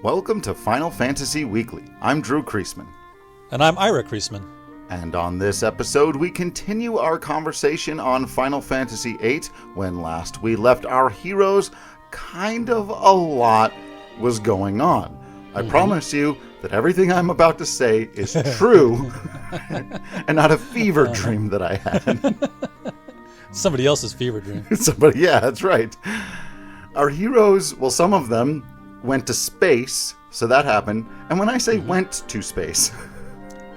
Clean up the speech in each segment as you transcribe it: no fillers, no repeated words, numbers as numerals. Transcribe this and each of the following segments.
Welcome to Final Fantasy Weekly. I'm Drew Kreisman. And I'm Ira Kreisman. And on this episode, we continue our conversation on Final Fantasy VIII. When last we left our heroes, kind of a lot was going on. I promise you that everything I'm about to say is true and not a fever dream that I had. Somebody else's fever dream. Yeah, that's right. Our heroes, well, some of them went to space, so that happened. And when I say went to space,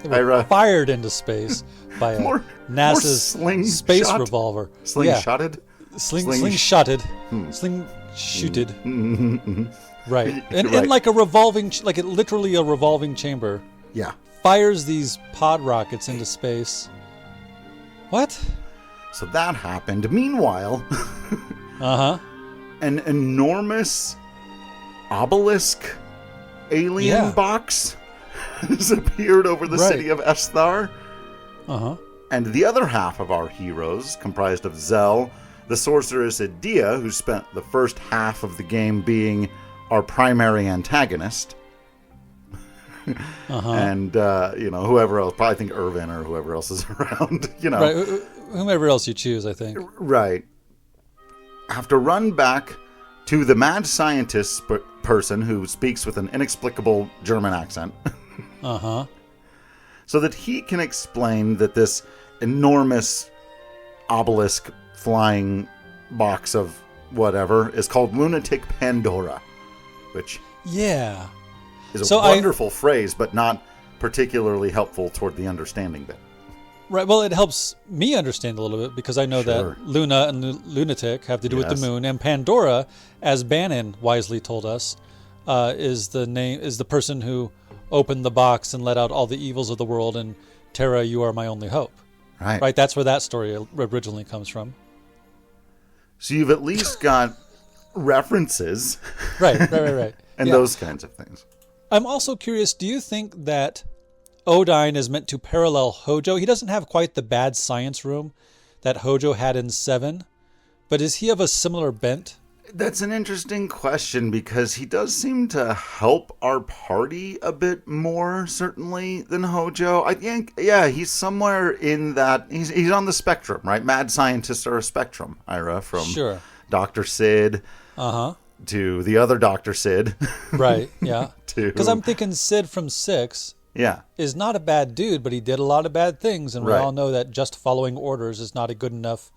they were fired into space by NASA's space revolver. Slingshotted? Slingshotted. Slingshooted. Right. And like a revolving, literally a revolving chamber. Yeah. Fires these pod rockets into space. What? So that happened. Meanwhile, an enormous obelisk alien box has appeared over the city of Esthar. And the other half of our heroes, comprised of Zell, the sorceress Edea, who spent the first half of the game being our primary antagonist, and whoever else, probably think Irvin or whoever else is around, right, whomever else you choose, I think, right, have to run back to the mad scientist person who speaks with an inexplicable German accent, so that he can explain that this enormous obelisk flying box of whatever is called Lunatic Pandora, which is a wonderful phrase, but not particularly helpful toward the understanding bit. Right. Well, it helps me understand a little bit because I know that Luna and Lunatic have to do with the moon, and Pandora, as Bannon wisely told us, is the person who opened the box and let out all the evils of the world. And Terra, you are my only hope. Right. Right. That's where that story originally comes from. So you've at least got references, right, and those kinds of things. I'm also curious. Do you think that Odine is meant to parallel Hojo? He doesn't have quite the bad science room that Hojo had in 7, but is he of a similar bent? That's an interesting question because he does seem to help our party a bit more, certainly, than Hojo. I think, he's somewhere in that. He's on the spectrum, right? Mad scientists are a spectrum, Ira, from Dr. Sid to the other Dr. Sid. Right, yeah. Because I'm thinking Sid from 6 is not a bad dude, but he did a lot of bad things, and we all know that just following orders is not a good enough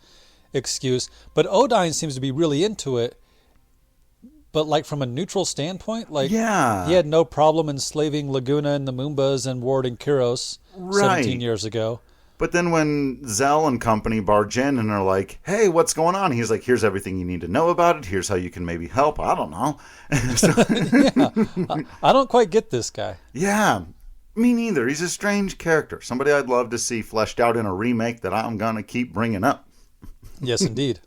excuse. But Odine seems to be really into it, but like from a neutral standpoint, he had no problem enslaving Laguna and the Moombas and warding Kyros 17 years ago. But then when Zell and company barge in and are like, hey, what's going on? He's like, here's everything you need to know about it. Here's how you can maybe help. I don't know. I don't quite get this guy. Yeah, me neither. He's a strange character. Somebody I'd love to see fleshed out in a remake that I'm going to keep bringing up. Yes, indeed.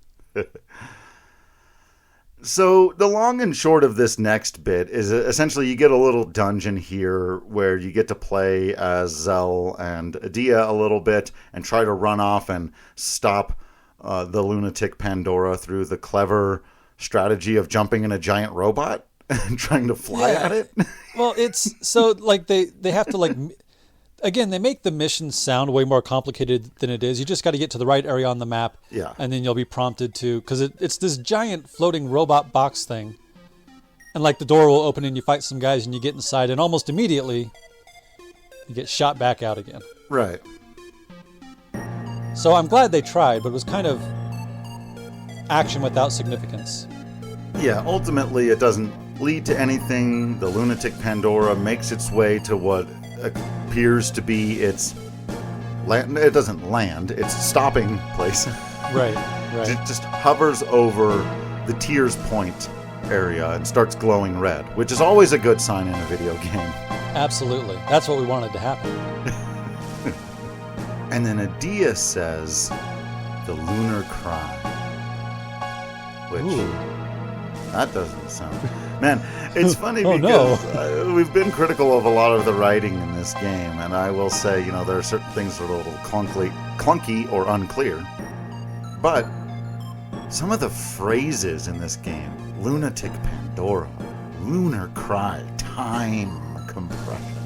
So the long and short of this next bit is essentially you get a little dungeon here where you get to play as Zell and Edea a little bit and try to run off and stop the Lunatic Pandora through the clever strategy of jumping in a giant robot and trying to fly at it. Well, it's so like they have to again, they make the mission sound way more complicated than it is. You just got to get to the right area on the map, and then you'll be prompted to, because it's this giant floating robot box thing, and the door will open and you fight some guys and you get inside, and almost immediately you get shot back out again. Right. So I'm glad they tried, but it was kind of action without significance. Yeah, ultimately it doesn't lead to anything. The Lunatic Pandora makes its way to what appears to be its land. It doesn't land, its stopping place. Right. It just hovers over the Tears Point area and starts glowing red, which is always a good sign in a video game. Absolutely. That's what we wanted to happen. And then Edea says the lunar cry, which that doesn't sound... Man, it's funny because we've been critical of a lot of the writing in this game, and I will say, there are certain things that are a little clunky or unclear. But some of the phrases in this game, Lunatic Pandora, Lunar cry, time compression.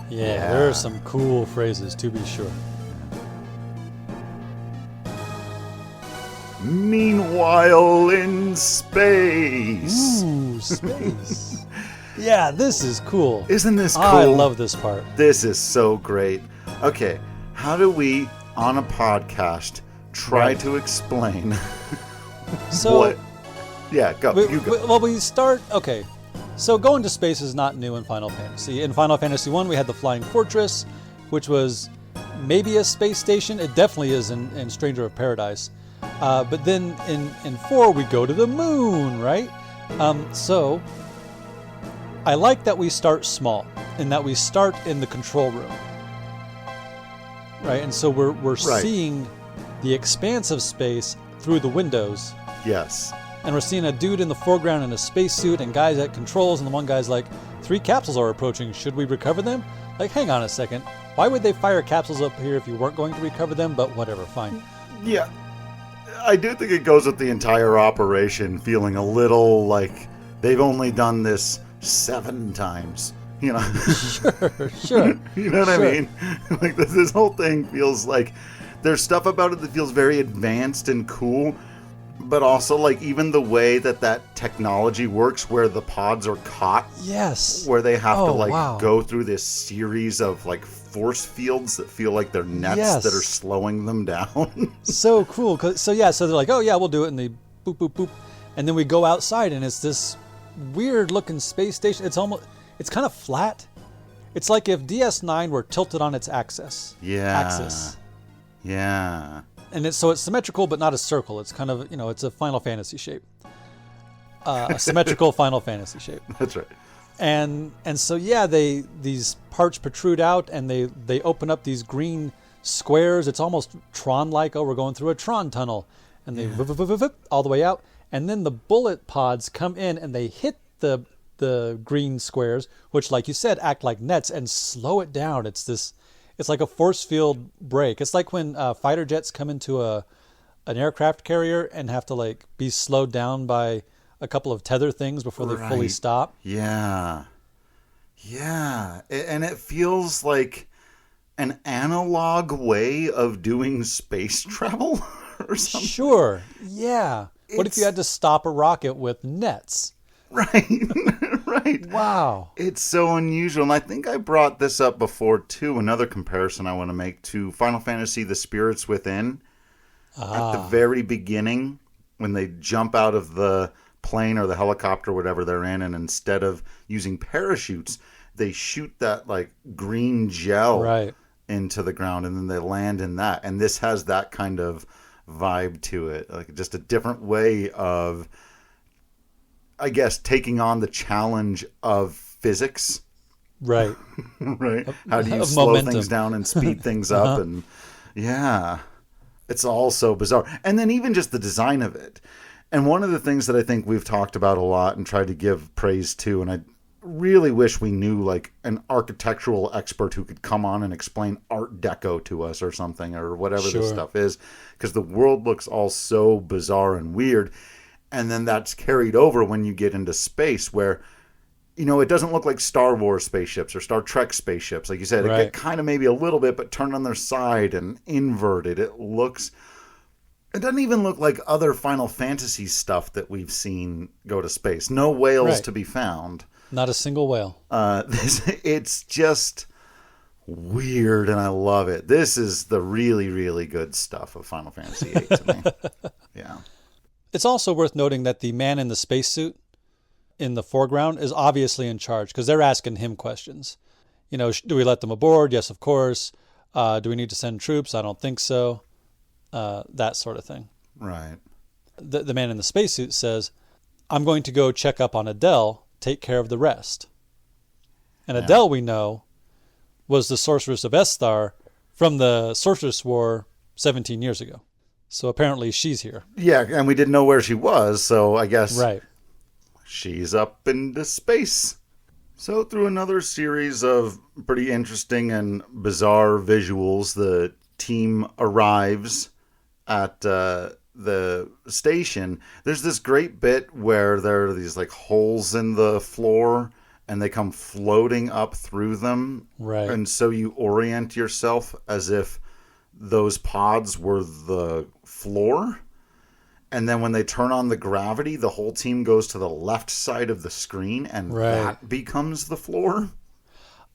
Yeah, there are some cool phrases, to be sure. Meanwhile in space. Ooh, space. Yeah, this is cool. Isn't this cool? I love this part. This is so great. Okay, how do we, on a podcast, try to explain so what... Yeah, go. You go. Well, we start... Okay, so going to space is not new in Final Fantasy. In Final Fantasy I, we had the Flying Fortress, which was maybe a space station. It definitely is in Stranger of Paradise. But then in 4, we go to the moon, right? So I like that we start small, and that we start in the control room, right? And so we're seeing the expanse of space through the windows. Yes. And we're seeing a dude in the foreground in a spacesuit and guys at controls, and the one guy's like, 3 capsules are approaching. Should we recover them? Like, hang on a second. Why would they fire capsules up here if you weren't going to recover them? But whatever, fine. Yeah. I do think it goes with the entire operation feeling a little like they've only done this 7 times. You know? Sure. You know what I mean? Like, this whole thing feels like there's stuff about it that feels very advanced and cool, but also, like, even the way that technology works where the pods are caught. Yes. Where they have to, go through this series of, like, force fields that feel like they're nets that are slowing them down. So cool. So they're like, oh, yeah, we'll do it. And they boop, boop, boop. And then we go outside, and it's this weird-looking space station. It's kind of flat. It's like if DS9 were tilted on its axis. Yeah. And it's symmetrical, but not a circle. It's kind of, it's a Final Fantasy shape. A symmetrical Final Fantasy shape. That's right. And so, yeah, these parts protrude out, and they open up these green squares. It's almost Tron-like. Oh, we're going through a Tron tunnel. And they all the way out. And then the bullet pods come in, and they hit the green squares, which, like you said, act like nets and slow it down. It's like a force field break. It's like when fighter jets come into an aircraft carrier and have to, like, be slowed down by a couple of tether things before they fully stop. Yeah. And it feels like an analog way of doing space travel or something. Sure. Yeah. What if you had to stop a rocket with nets? Right. Wow. It's so unusual. And I think I brought this up before, too. Another comparison I want to make to Final Fantasy The Spirits Within. At the very beginning, when they jump out of the plane or the helicopter, whatever they're in, and instead of using parachutes, they shoot that, like, green gel into the ground, and then they land in that. And this has that kind of vibe to it. Like, just a different way of, I guess, taking on the challenge of physics. Right. How do you slow things down and speed things up? And it's all so bizarre. And then even just the design of it. And one of the things that I think we've talked about a lot and tried to give praise to, and I really wish we knew, like, an architectural expert who could come on and explain Art Deco to us or something, or whatever this stuff is, because the world looks all so bizarre and weird. And then that's carried over when you get into space where, it doesn't look like Star Wars spaceships or Star Trek spaceships. Like you said, it get kind of maybe a little bit, but turned on their side and inverted. It doesn't even look like other Final Fantasy stuff that we've seen go to space. No whales to be found. Not a single whale. It's just weird, and I love it. This is the really, really good stuff of Final Fantasy VIII to me. Yeah. It's also worth noting that the man in the spacesuit in the foreground is obviously in charge, because they're asking him questions. Do we let them aboard? Yes, of course. Do we need to send troops? I don't think so. That sort of thing. Right. The man in the spacesuit says, I'm going to go check up on Adele, take care of the rest. And Adele, we know, was the Sorceress of Esthar from the Sorceress War 17 years ago. So apparently she's here. Yeah, and we didn't know where she was, so I guess she's up into space. So through another series of pretty interesting and bizarre visuals, the team arrives at the the station, there's this great bit where there are these like holes in the floor and they come floating up through them. Right. And so you orient yourself as if those pods were the floor. And then when they turn on the gravity, the whole team goes to the left side of the screen and that becomes the floor.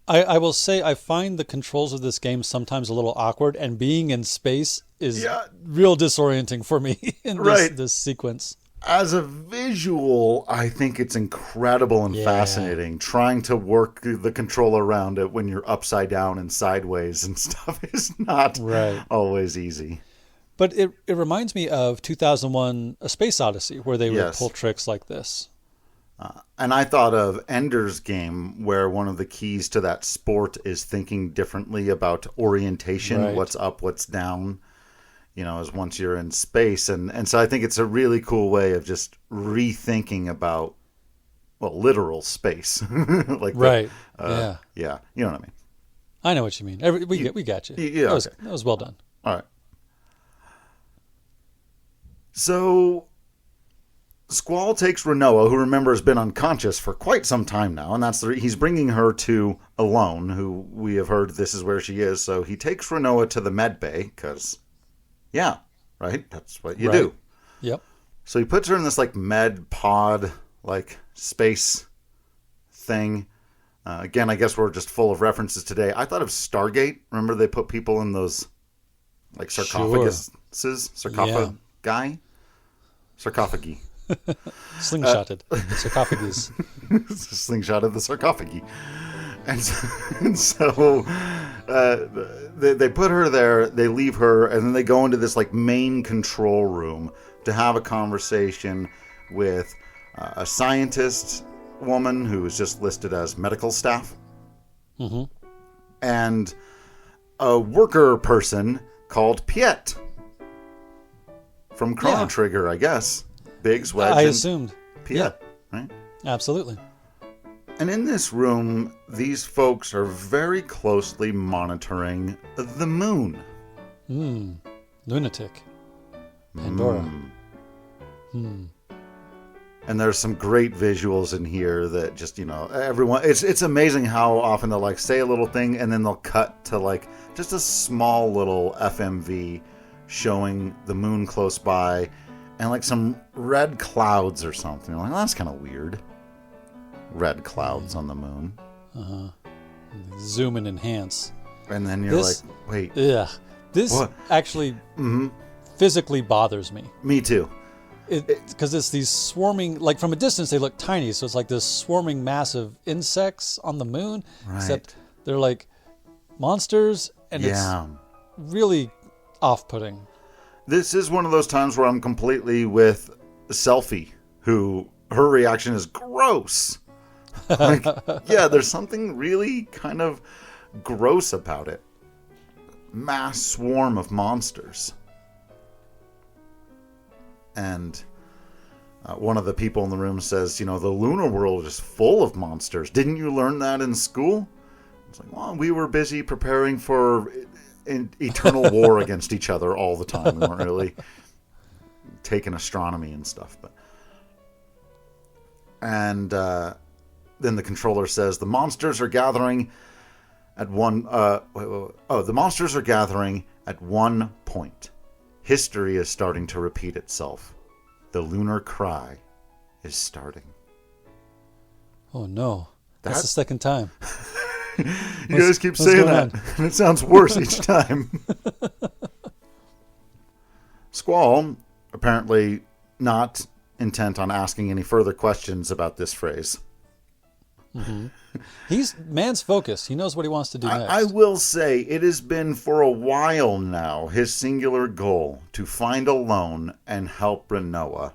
I will say I find the controls of this game sometimes a little awkward, and being in space is real disorienting for me in this sequence. As a visual, I think it's incredible and fascinating. Trying to work the controller around it when you're upside down and sideways and stuff is not always easy. But it reminds me of 2001: A Space Odyssey, where they would pull tricks like this. And I thought of Ender's Game, where one of the keys to that sport is thinking differently about orientation, what's up, what's down, as once you're in space. And so I think it's a really cool way of just rethinking about, literal space. like yeah. Yeah, you know what I mean. I know what you mean. We got you. Yeah, that was well done. All right. So Squall takes Renoa, who remember has been unconscious for quite some time now, and he's bringing her to Alone, who we have heard this is where she is. So he takes Renoa to the med bay because, that's what you do. Yep. So he puts her in this like med pod, like space thing. Again, I guess we're just full of references today. I thought of Stargate. Remember they put people in those like sarcophaguses, sarcophagi. Slingshotted sarcophagus. Slingshotted the sarcophagi. And so they put her there, they leave her, and then they go into this like main control room to have a conversation with a scientist woman who is just listed as medical staff, and a worker person called Piet from Chrono Trigger, I guess. Biggs, Wedge, I assumed. Piet, right? Absolutely. And in this room, these folks are very closely monitoring the moon. Lunatic. Pandora. And there's some great visuals in here that just, everyone... It's amazing how often they'll, like, say a little thing and then they'll cut to, like, just a small little FMV showing the moon close by and, like, some red clouds or something. Like, that's kind of weird. Red clouds on the moon. Zoom and enhance. And then you're like, wait. Yeah. This actually physically bothers me. Me too. Because it's these swarming, like from a distance they look tiny, so it's like this swarming mass of insects on the moon, except they're like monsters, and it's really off-putting. This is one of those times where I'm completely with Selfie, who her reaction is gross. Like, there's something really kind of gross about it. Mass swarm of monsters. And one of the people in the room says, the lunar world is full of monsters. Didn't you learn that in school? It's like, well, we were busy preparing for eternal war against each other all the time. We weren't really taking astronomy and stuff. And then the controller says, the monsters are gathering at the monsters are gathering at one point. History is starting to repeat itself. The lunar cry is starting. Oh no. That's the second time. You guys keep saying that. And it sounds worse each time. Squall, apparently not intent on asking any further questions about this phrase. Man's focused. He knows what he wants to do next. I will say it has been for a while now his singular goal to find Alone and help Renoa.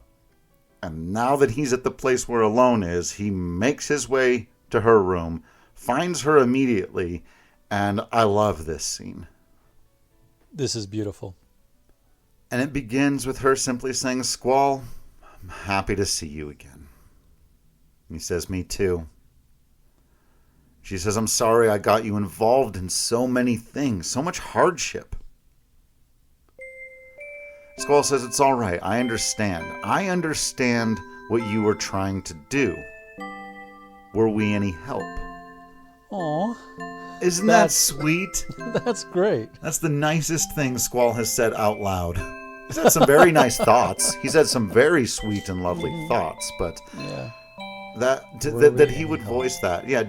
And now that he's at the place where Alone is, he makes his way to her room, finds her immediately, and I love this scene. This is beautiful. And it begins with her simply saying, Squall, I'm happy to see you again. He says, me too. She says, I'm sorry I got you involved in so many things, so much hardship. Squall says, it's all right. I understand. I understand what you were trying to do. Were we any help? Aw. Isn't that sweet? That's great. That's the nicest thing Squall has said out loud. He's had some very nice thoughts. He's had some very sweet and lovely thoughts, but yeah. that he would voice that. Yeah,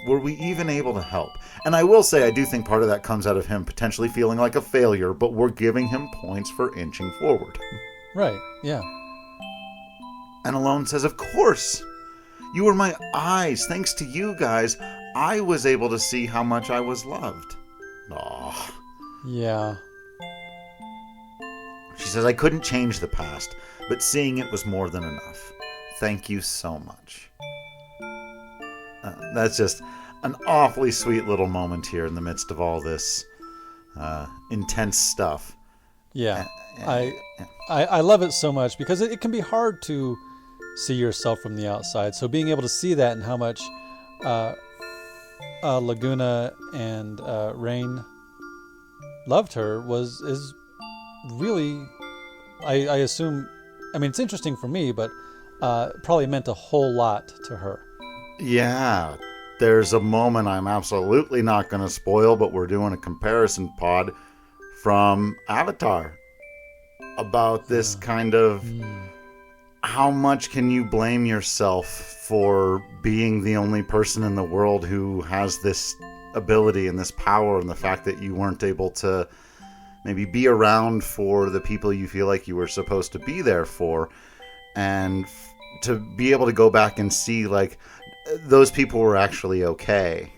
were we even able to help? And I will say, I do think part of that comes out of him potentially feeling like a failure, but we're giving him points for inching forward. Right, yeah. And Alone says, of course. You were my eyes. Thanks to you guys, I was able to see how much I was loved. Aw. Yeah. She says, I couldn't change the past, but seeing it was more than enough. Thank you so much. That's just an awfully sweet little moment here in the midst of all this intense stuff. Yeah. I love it so much because it can be hard to see yourself from the outside. So being able to see that and how much Laguna and Rain loved her is really, I assume, I mean, it's interesting for me, but probably meant a whole lot to her. Yeah. There's a moment I'm absolutely not going to spoil, but we're doing a comparison pod from Avatar about this kind of how much can you blame yourself for being the only person in the world who has this ability and this power, and the fact that you weren't able to maybe be around for the people you feel like you were supposed to be there for, and to be able to go back and see like those people were actually okay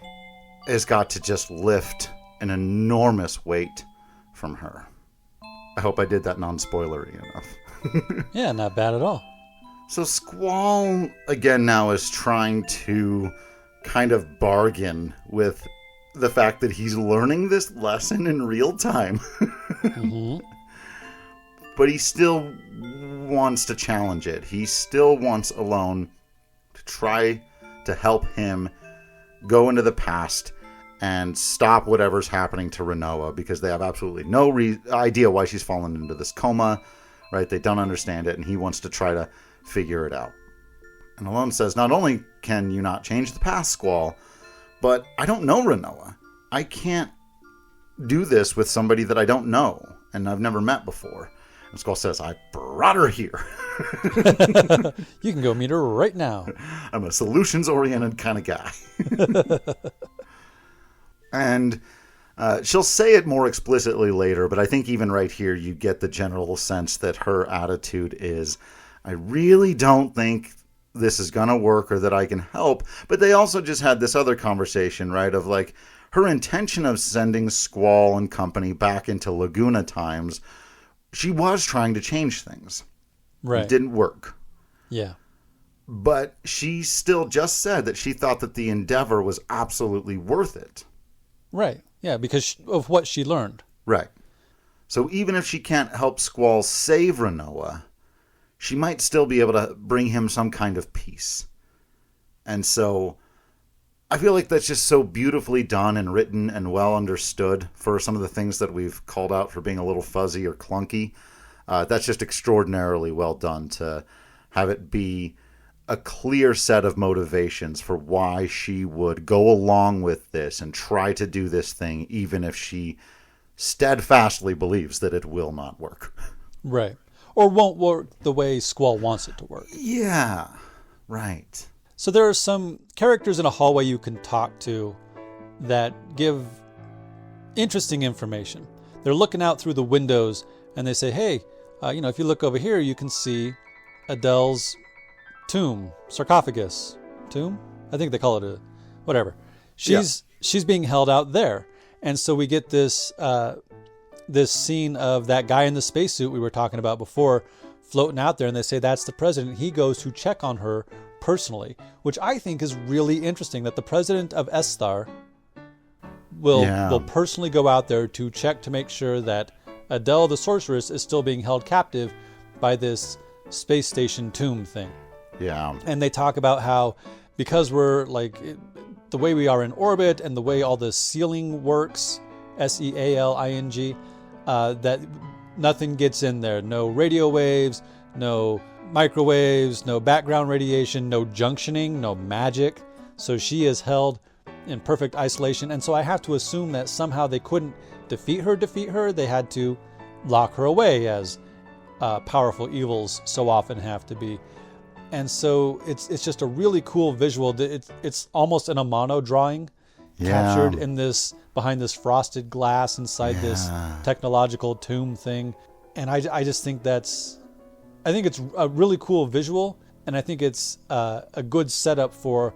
has got to just lift an enormous weight from her. I hope I did that non-spoilery enough. Yeah, not bad at all. So Squall, again, now is trying to kind of bargain with the fact that he's learning this lesson in real time. Mm-hmm. But he still wants to challenge it. He still wants Alone to try to help him go into the past and stop whatever's happening to Rinoa, because they have absolutely no idea why she's fallen into this coma, right? They don't understand it, and he wants to try to figure it out. And Alone says, not only can you not change the past, Squall, but I don't know Rinoa. I can't do this with somebody that I don't know and I've never met before. And Squall says, I brought her here. You can go meet her right now. I'm a solutions-oriented kind of guy. And she'll say it more explicitly later, but I think even right here you get the general sense that her attitude is, I really don't think this is going to work or that I can help. But they also just had this other conversation, right, of like her intention of sending Squall and company back into Laguna times. She was trying to change things. Right. It didn't work. Yeah. But she still just said that she thought that the endeavor was absolutely worth it. Right. Yeah, because of what she learned. Right. So even if she can't help Squall save Rinoa, she might still be able to bring him some kind of peace. And so I feel like that's just so beautifully done and written and well understood for some of the things that we've called out for being a little fuzzy or clunky. That's just extraordinarily well done to have it be a clear set of motivations for why she would go along with this and try to do this thing, even if she steadfastly believes that it will not work. Right. Or won't work the way Squall wants it to work. Yeah, right. So there are some characters in a hallway you can talk to that give interesting information. They're looking out through the windows and they say, hey, if you look over here, you can see Adele's tomb, sarcophagus, tomb? I think they call it whatever. She's being held out there. And so we get this scene of that guy in the spacesuit we were talking about before floating out there, and they say that's the president. He goes to check on her personally, which I think is really interesting, that the president of Esthar will personally go out there to check to make sure that Adele the sorceress is still being held captive by this space station tomb thing. Yeah. And they talk about how because we're like the way we are in orbit and the way all the sealing works, SEALING, that nothing gets in there. No radio waves, no microwaves, no background radiation, no junctioning, no magic. So she is held in perfect isolation. And so I have to assume that somehow they couldn't defeat her. They had to lock her away, as powerful evils so often have to be. And so it's just a really cool visual. It's almost an Amano drawing, captured in this, behind this frosted glass inside this technological tomb thing. And I just think it's a really cool visual, and I think it's a good setup for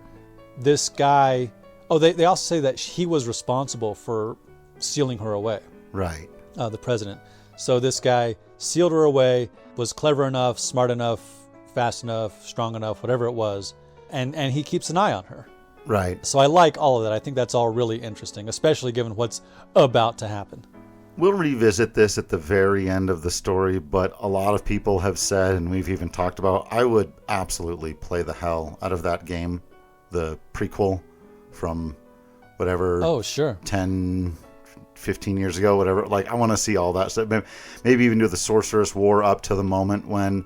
this guy. Oh, they also say that he was responsible for sealing her away. Right. The president. So this guy sealed her away, was clever enough, smart enough, fast enough, strong enough, whatever it was, and he keeps an eye on her. Right. So I like all of that. I think that's all really interesting, especially given what's about to happen. We'll revisit this at the very end of the story, but a lot of people have said, and we've even talked about, I would absolutely play the hell out of that game, the prequel from whatever. Oh, sure. 10, 15 years ago, whatever. Like, I want to see all that stuff. Maybe even do the Sorceress War up to the moment when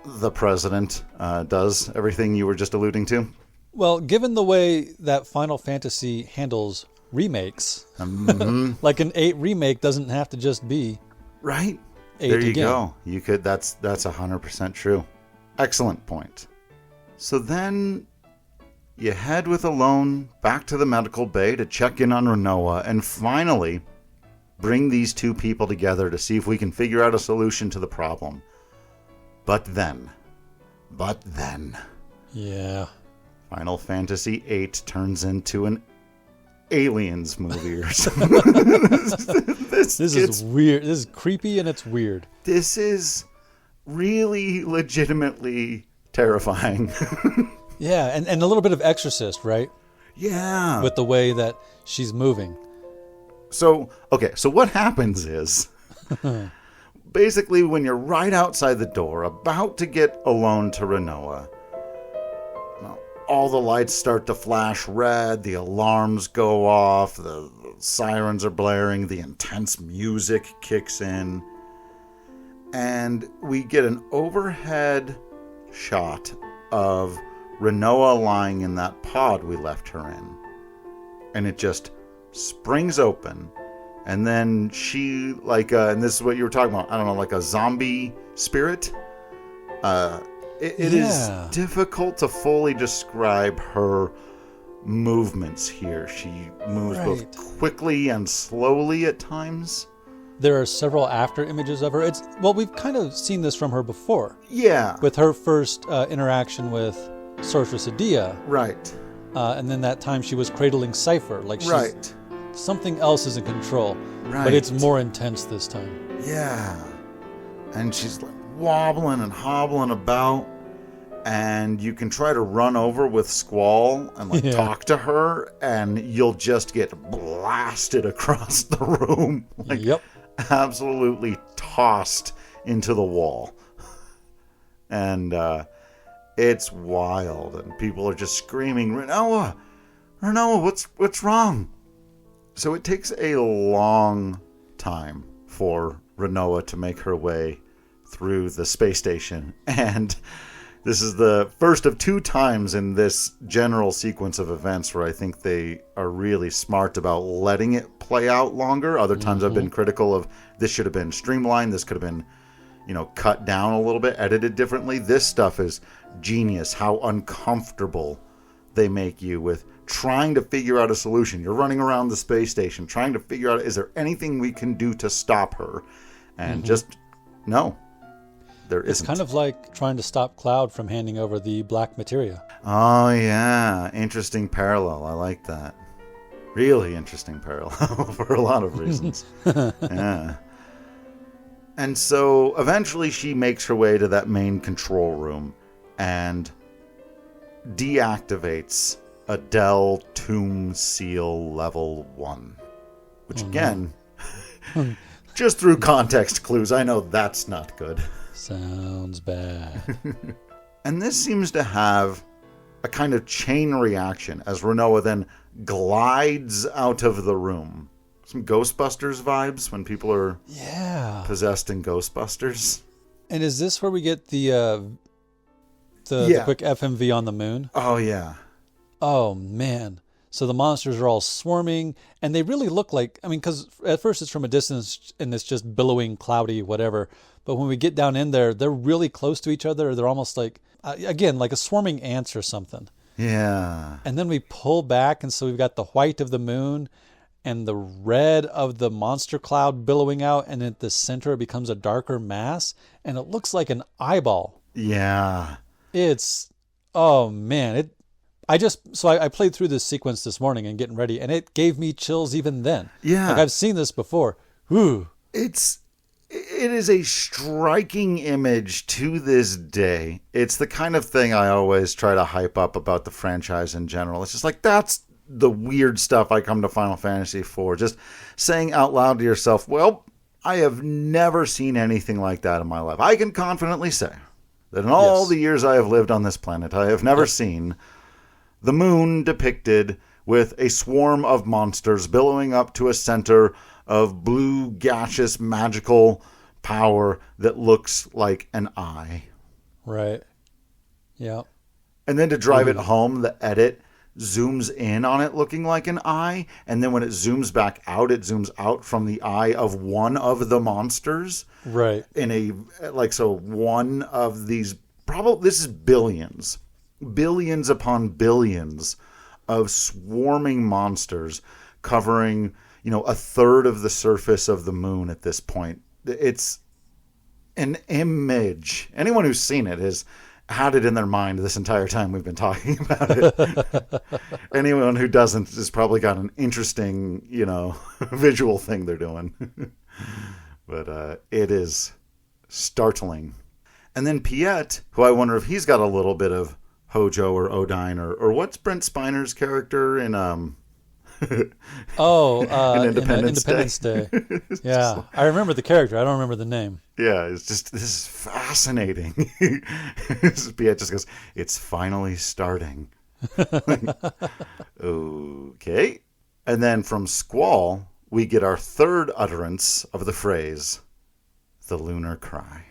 the president does everything you were just alluding to. Well, given the way that Final Fantasy handles remakes, like an 8 remake doesn't have to just be right. 8 there you again. go. You could. That's 100% true. Excellent point. So then you head with Alone back to the medical bay to check in on Renoa and finally bring these two people together to see if we can figure out a solution to the problem. But then. Yeah. Final Fantasy VIII turns into an Aliens movie or something. This is weird. This is creepy and it's weird. This is really legitimately terrifying. Yeah, and a little bit of Exorcist, right? Yeah. With the way that she's moving. So what happens is, basically when you're right outside the door, about to get Alone to Renoa, all the lights start to flash red, the alarms go off, the sirens are blaring, the intense music kicks in, and we get an overhead shot of Renoa lying in that pod we left her in. And it just springs open, and then she, and this is what you were talking about, I don't know, like a zombie spirit? It is difficult to fully describe her movements here. She moves both quickly and slowly at times. There are several after images of her. We've kind of seen this from her before. Yeah. With her first interaction with Sorceress Adia. Right. And then that time she was cradling Cypher. Something else is in control. Right. But it's more intense this time. Yeah. And she's like wobbling and hobbling about. And you can try to run over with Squall and talk to her, and you'll just get blasted across the room. Absolutely tossed into the wall. And it's wild, and people are just screaming, Renoa, what's wrong? So it takes a long time for Renoa to make her way through the space station, and this is the first of 2 times in this general sequence of events where I think they are really smart about letting it play out longer. Other times I've been critical of this should have been streamlined, this could have been, cut down a little bit, edited differently. This stuff is genius, how uncomfortable they make you with trying to figure out a solution. You're running around the space station trying to figure out, is there anything we can do to stop her? And just, no. It's kind of like trying to stop Cloud from handing over the black materia. Oh, yeah. Interesting parallel. I like that. Really interesting parallel for a lot of reasons. Yeah. And so eventually she makes her way to that main control room and deactivates Adele Tomb Seal Level 1. Which again, just through context clues, I know that's not good. Sounds bad. And this seems to have a kind of chain reaction as Renoa then glides out of the room. some Ghostbusters vibes when people are possessed in Ghostbusters. And is this where we get the quick FMV on the moon? Oh, yeah. Oh, man. So the monsters are all swarming, and they really look like, I mean, because at first it's from a distance, and it's just billowing, cloudy, whatever. But when we get down in there, they're really close to each other. They're almost like, again, like a swarming ants or something. Yeah. And then we pull back, and so we've got the white of the moon and the red of the monster cloud billowing out, and at the center it becomes a darker mass, and it looks like an eyeball. Yeah. Oh man, I played through this sequence this morning and getting ready, and it gave me chills even then. Yeah. Like I've seen this before. Ooh. It is a striking image to this day. It's the kind of thing I always try to hype up about the franchise in general. It's just like, that's the weird stuff I come to Final Fantasy for. Just saying out loud to yourself, well, I have never seen anything like that in my life. I can confidently say that in all the years I have lived on this planet, I have never seen the moon depicted with a swarm of monsters billowing up to a center of blue, gaseous, magical power that looks like an eye. Right. Yeah. And then to drive it home, the edit zooms in on it looking like an eye, and then when it zooms back out, it zooms out from the eye of one of the monsters. Right. One of these, this is billions upon billions of swarming monsters covering, a third of the surface of the moon at this point. It's an image. Anyone who's seen it has had it in their mind this entire time we've been talking about it. Anyone who doesn't has probably got an interesting, visual thing they're doing. But it is startling. And then Piet, who I wonder if he's got a little bit of Hojo or Odine or what's Brent Spiner's character in in Independence Day. Yeah, I remember the character. I don't remember the name. Yeah, it's just, this is fascinating. Piet just goes, it's finally starting. Okay. And then from Squall, we get our third utterance of the phrase, the lunar cry.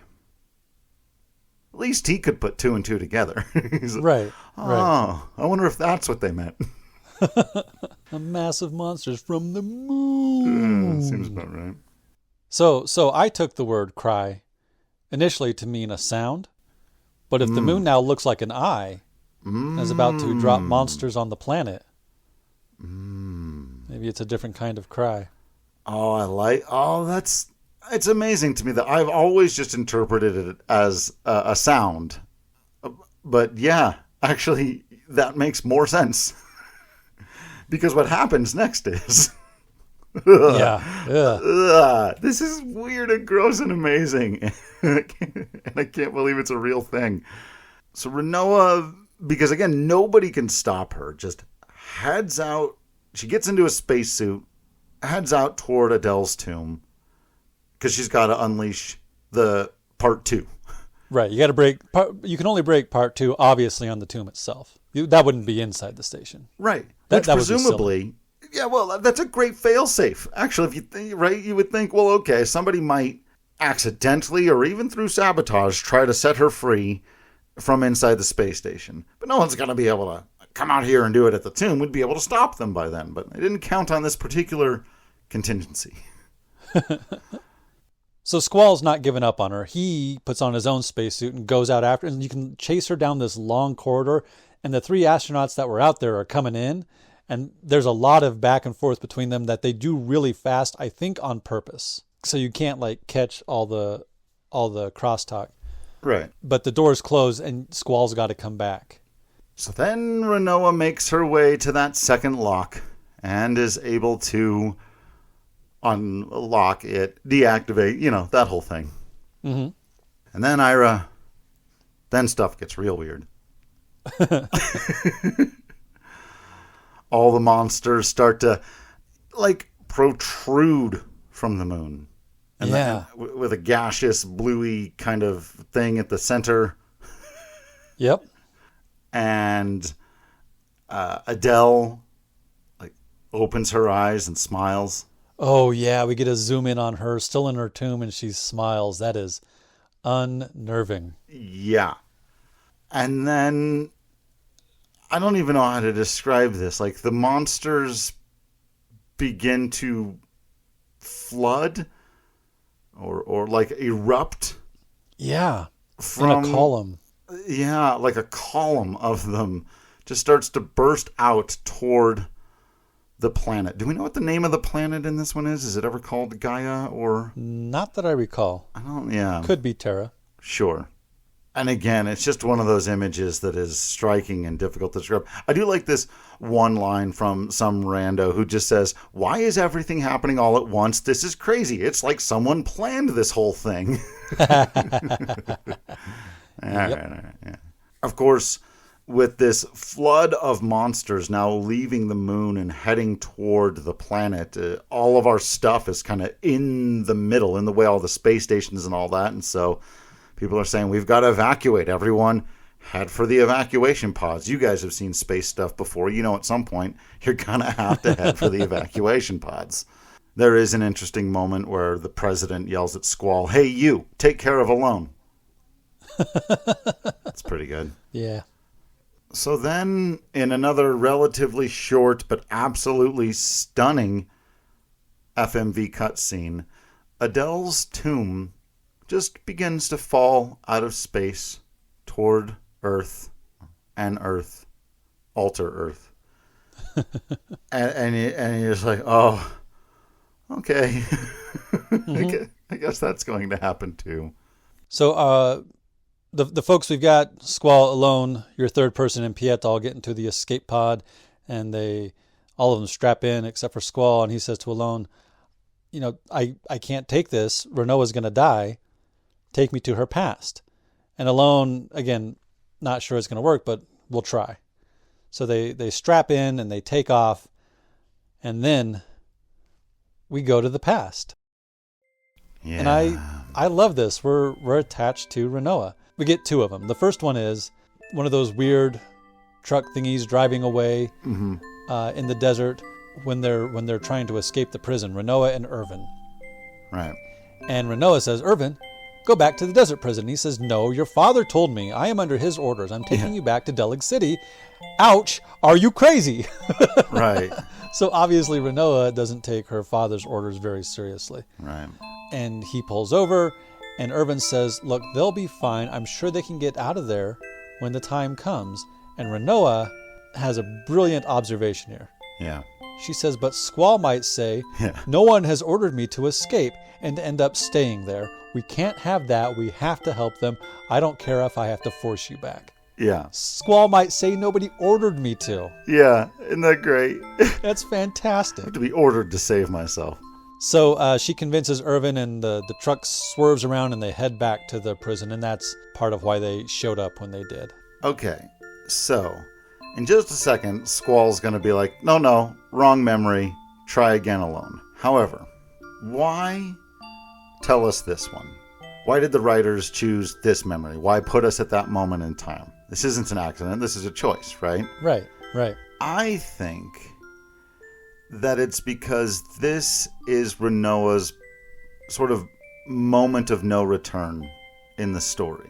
At least he could put two and two together. He's like, I wonder if that's what they meant. A massive monsters from the moon. Seems about right. So I took the word cry initially to mean a sound, but if the moon now looks like an eye and is about to drop monsters on the planet, maybe it's a different kind of cry. It's amazing to me that I've always just interpreted it as a sound. But yeah, actually, that makes more sense. Because what happens next is... this is weird and gross and amazing. And I can't believe it's a real thing. So Rinoa, because again, nobody can stop her, just heads out. She gets into a spacesuit, heads out toward Adele's tomb, because she's got to unleash the part 2. Right. You got to break. You can only break part 2, obviously, on the tomb itself. That wouldn't be inside the station. Right. Which presumably, that's a great fail-safe. Actually, if you think, you would think, well, okay, somebody might accidentally or even through sabotage try to set her free from inside the space station. But no one's going to be able to come out here and do it at the tomb. We'd be able to stop them by then. But they didn't count on this particular contingency. So Squall's not giving up on her. He puts on his own spacesuit and goes out after, and you can chase her down this long corridor. And the 3 astronauts that were out there are coming in, and there's a lot of back and forth between them that they do really fast, I think on purpose. So you can't catch all the crosstalk. Right. But the doors close and Squall's got to come back. So then Rinoa makes her way to that second lock and is able to unlock it, deactivate, that whole thing. Mm-hmm. And then Ira, then stuff gets real weird. All the monsters start to protrude from the moon. And then, with a gaseous, bluey kind of thing at the center. Yep. And Adele opens her eyes and smiles. Oh, yeah, we get a zoom in on her, still in her tomb, and she smiles. That is unnerving. Yeah. And then, I don't even know how to describe this. Like, the monsters begin to flood or like erupt. Yeah, from in a column. Yeah, like a column of them just starts to burst out toward the planet. Do we know what the name of the planet in this one is? Is it ever called Gaia or? Not that I recall. I don't, yeah. Could be Terra. Sure. And again, it's just one of those images that is striking and difficult to describe. I do like this one line from some rando who just says, "Why is everything happening all at once? This is crazy. It's like someone planned this whole thing." All right. Yeah. Of course, with this flood of monsters now leaving the moon and heading toward the planet, all of our stuff is kind of in the middle, in the way all the space stations and all that. And so people are saying, we've got to evacuate. Everyone head for the evacuation pods. You guys have seen space stuff before. You know at some point you're going to have to head for the evacuation pods. There is an interesting moment where the president yells at Squall, "Hey, you, take care of Alone." That's pretty good. Yeah. So then, in another relatively short but absolutely stunning FMV cutscene, Adele's tomb just begins to fall out of space toward Earth, alter Earth. and you're just like, oh, okay. Mm-hmm. I guess that's going to happen too. So the folks we've got, Squall, Alone, your third person, and Piet all get into the escape pod, and all of them strap in except for Squall, and he says to Alone, I can't take this. Renoa's going to die. Take me to her past. And Alone, again, not sure it's going to work, but we'll try. So they strap in and they take off, and then we go to the past. Yeah. And I love this. We're attached to Renoa. We get two of them. The first one is one of those weird truck thingies driving away in the desert when they're trying to escape the prison. Renoa and Irvin. Right. And Renoa says, "Irvin, go back to the desert prison." He says, "No, your father told me. I am under his orders. I'm taking you back to Deleg City." Ouch! Are you crazy? Right. So obviously Renoa doesn't take her father's orders very seriously. Right. And he pulls over, and Irvin says, "Look, they'll be fine. I'm sure they can get out of there when the time comes." And Renoa has a brilliant observation here. Yeah. She says, "But Squall might say, no one has ordered me to escape and end up staying there. We can't have that. We have to help them. I don't care if I have to force you back." Yeah. Squall might say, "Nobody ordered me to." Yeah. Isn't that great? That's fantastic. I have to be ordered to save myself. So she convinces Irvin, and the truck swerves around and they head back to the prison. And that's part of why they showed up when they did. Okay. So in just a second, Squall's going to be like, no, wrong memory. Try again alone. However, why tell us this one? Why did the writers choose this memory? Why put us at that moment in time? This isn't an accident. This is a choice, right? Right. I think that it's because this is Renoa's sort of moment of no return in the story,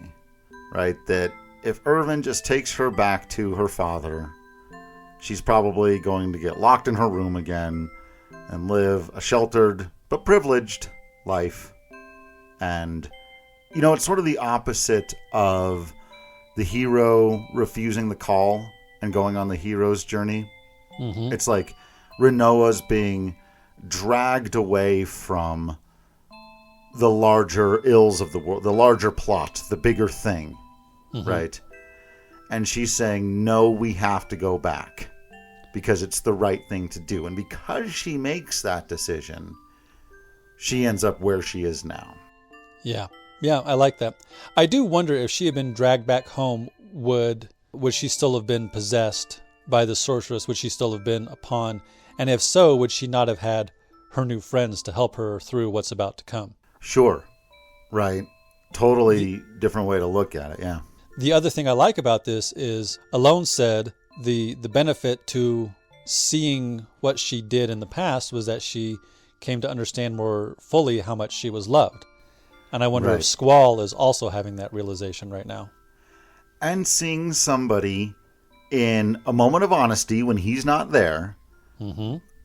right? That if Irvin just takes her back to her father, she's probably going to get locked in her room again and live a sheltered but privileged life. And, it's sort of the opposite of the hero refusing the call and going on the hero's journey. Mm-hmm. It's like Renoa's being dragged away from the larger ills of the world, the larger plot, the bigger thing, right? And she's saying, no, we have to go back because it's the right thing to do. And because she makes that decision, she ends up where she is now. Yeah, I like that. I do wonder if she had been dragged back home, would she still have been possessed by the sorceress? Would she still have been a pawn? And if so, would she not have had her new friends to help her through what's about to come? Sure. Right. Totally different way to look at it, yeah. The other thing I like about this is Alone said the benefit to seeing what she did in the past was that she came to understand more fully how much she was loved. And I wonder if Squall is also having that realization right now. And seeing somebody in a moment of honesty when he's not there,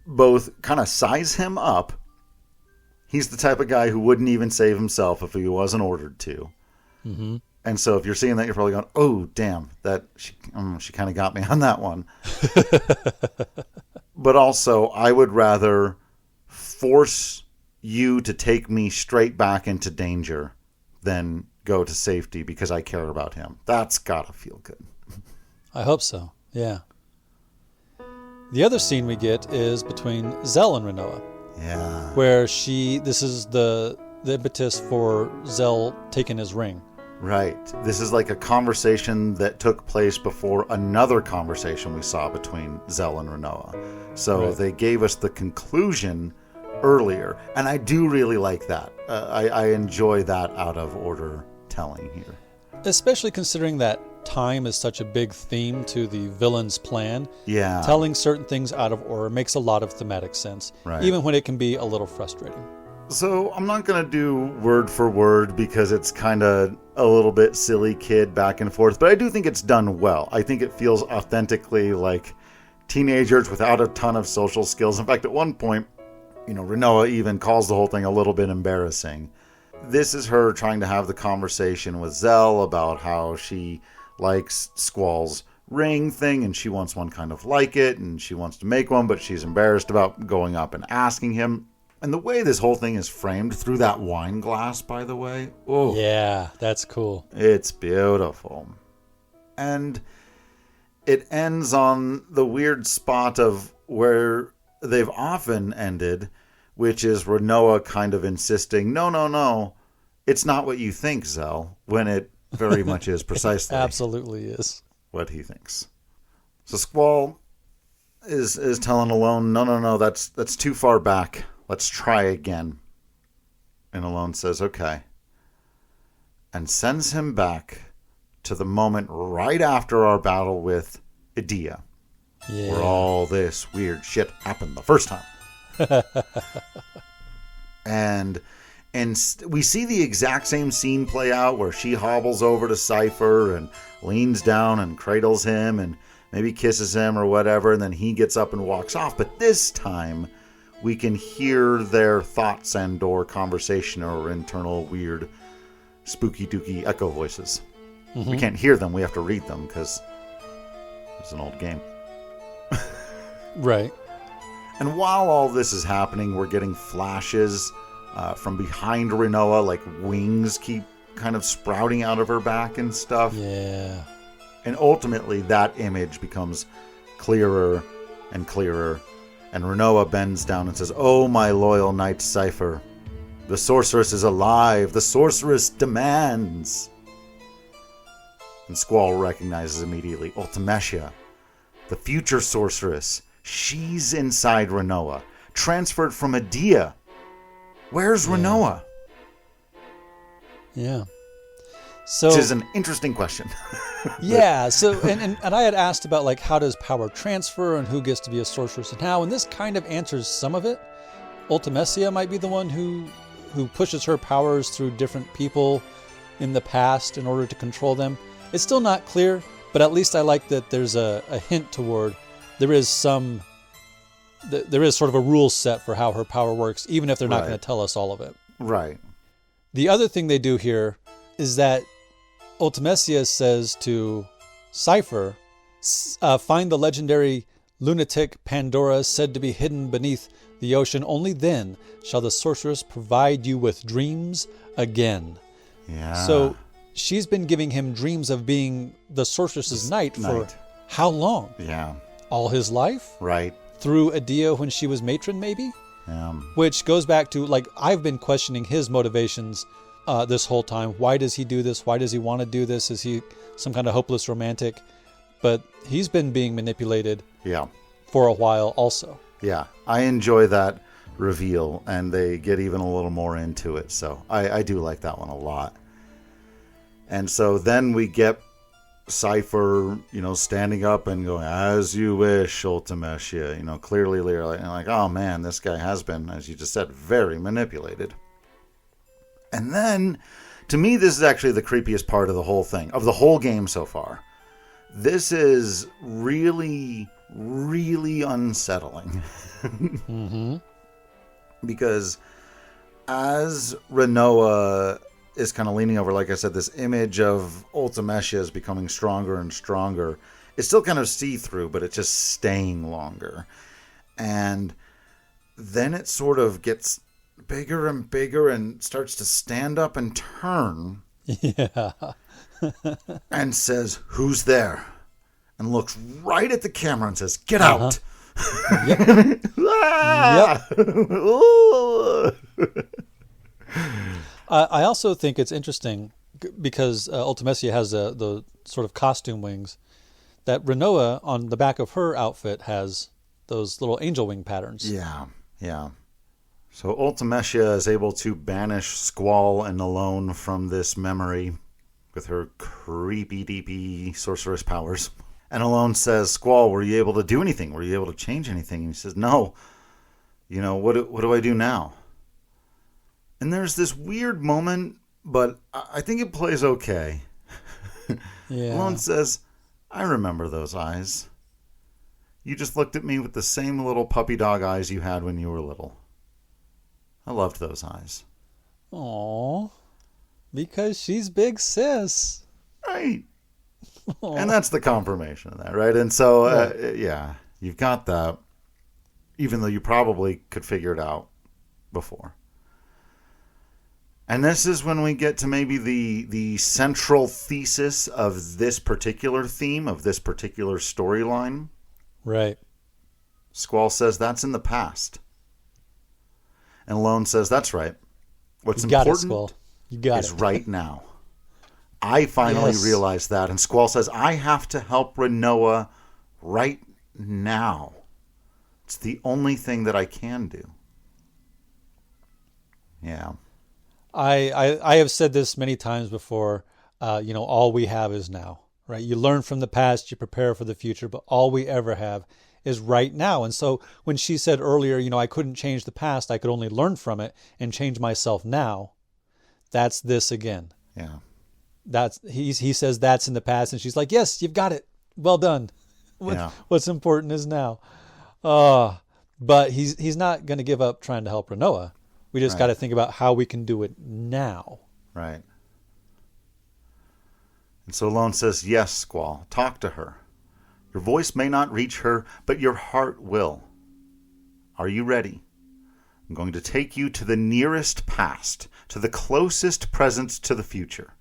both kind of size him up. He's the type of guy who wouldn't even save himself if he wasn't ordered to. Mm-hmm. And so if you're seeing that, you're probably going, oh, damn, she kind of got me on that one. But also, I would rather force you to take me straight back into danger than go to safety because I care about him. That's got to feel good. I hope so, yeah. The other scene we get is between Zell and Rinoa. Yeah. Where this is the impetus for Zell taking his ring. Right. This is like a conversation that took place before another conversation we saw between Zell and Rinoa. So they gave us the conclusion earlier. And I do really like that. I enjoy that out of order telling here. Especially considering that time is such a big theme to the villain's plan. Yeah. Telling certain things out of order makes a lot of thematic sense, even when it can be a little frustrating. So I'm not going to do word for word because it's kind of a little bit silly kid back and forth, but I do think it's done well. I think it feels authentically like teenagers without a ton of social skills. In fact, at one point, Rinoa even calls the whole thing a little bit embarrassing. This is her trying to have the conversation with Zell about how she likes Squall's ring thing and she wants one kind of like it and she wants to make one, but she's embarrassed about going up and asking him. And the way this whole thing is framed through that wine glass, by the way. Oh, yeah, that's cool. It's beautiful. And it ends on the weird spot of where they've often ended, which is Rinoa kind of insisting, no, it's not what you think, Zell, when it very much is precisely. Absolutely is. What he thinks. So Squall is telling Alone, no, that's too far back. Let's try again. And Alone says, okay. And sends him back to the moment right after our battle with Edea. Yeah. Where all this weird shit happened the first time. And we see the exact same scene play out where she hobbles over to Cypher and leans down and cradles him and maybe kisses him or whatever. And then he gets up and walks off. But this time we can hear their thoughts and or conversation or internal weird spooky dooky echo voices. Mm-hmm. We can't hear them. We have to read them because it's an old game. Right. And while all this is happening, we're getting flashes from behind Rinoa, like wings keep kind of sprouting out of her back and stuff. Yeah. And ultimately, that image becomes clearer and clearer. And Rinoa bends down and says, "Oh, my loyal knight Cypher, the sorceress is alive. The sorceress demands." And Squall recognizes immediately, Ultimecia, the future sorceress. She's inside Rinoa, transferred from Edea. Where's Rinoa? Yeah. So, which is an interesting question. Yeah. So, and I had asked about like how does power transfer and who gets to be a sorceress and how, and this kind of answers some of it. Ultimecia might be the one who pushes her powers through different people in the past in order to control them. It's still not clear, but at least I like that there's a hint toward there is sort of a rule set for how her power works, even if they're not going to tell us all of it. Right. The other thing they do here is that Ultimecia says to Cypher, find the legendary lunatic Pandora said to be hidden beneath the ocean. Only then shall the sorceress provide you with dreams again. Yeah. So she's been giving him dreams of being the sorceress's knight for how long? Yeah. All his life? Right. Through Edea when she was matron, maybe? Which goes back to, like, I've been questioning his motivations this whole time. Why does he do this? Why does he want to do this? Is he some kind of hopeless romantic? But he's been being manipulated for a while also. Yeah, I enjoy that reveal, and they get even a little more into it. So I do like that one a lot. And so then we get Cypher, standing up and going, "As you wish, Ultimecia," clearly like, oh man, this guy has been, as you just said, very manipulated. And then, to me, this is actually the creepiest part of the whole thing, of the whole game so far. This is really, really unsettling. Mm-hmm. Because as Rinoa is kind of leaning over, like I said, this image of Ultimecia is becoming stronger and stronger. It's still kind of see-through, but it's just staying longer. And then it sort of gets bigger and bigger and starts to stand up and turn. Yeah. And says, "Who's there?" And looks right at the camera and says, "Get out." Yep. Yep. I also think it's interesting because Ultimecia has the sort of costume wings, that Rinoa on the back of her outfit has those little angel wing patterns. Yeah. So Ultimecia is able to banish Squall and Alone from this memory with her creepy, deepy sorceress powers. And Alone says, "Squall, were you able to do anything? Were you able to change anything?" And he says, "No. What do I do now?" And there's this weird moment, but I think it plays okay. Yeah. Alone says, "I remember those eyes. You just looked at me with the same little puppy dog eyes you had when you were little. I loved those eyes." Aww. Because she's big sis. Right. And that's the confirmation of that, right? And so, you've got that, even though you probably could figure it out before. And this is when we get to maybe the central thesis of this particular theme, of this particular storyline. Right. Squall says, "That's in the past." And Alone says, "That's right. What's important is right now. I finally realized that." And Squall says, "I have to help Rinoa right now. It's the only thing that I can do." Yeah. I have said this many times before. All we have is now, right? You learn from the past, you prepare for the future, but all we ever have is right now. And so when she said earlier, I couldn't change the past, I could only learn from it and change myself now. That's this again. Yeah. He says that's in the past, and she's like, "Yes, you've got it. Well done. What's important is now." But he's not going to give up trying to help Rinoa. We just got to think about how we can do it now. Right. And so Alone says, "Yes, Squall, talk to her. Your voice may not reach her, but your heart will. Are you ready? I'm going to take you to the nearest past, to the closest present to the future."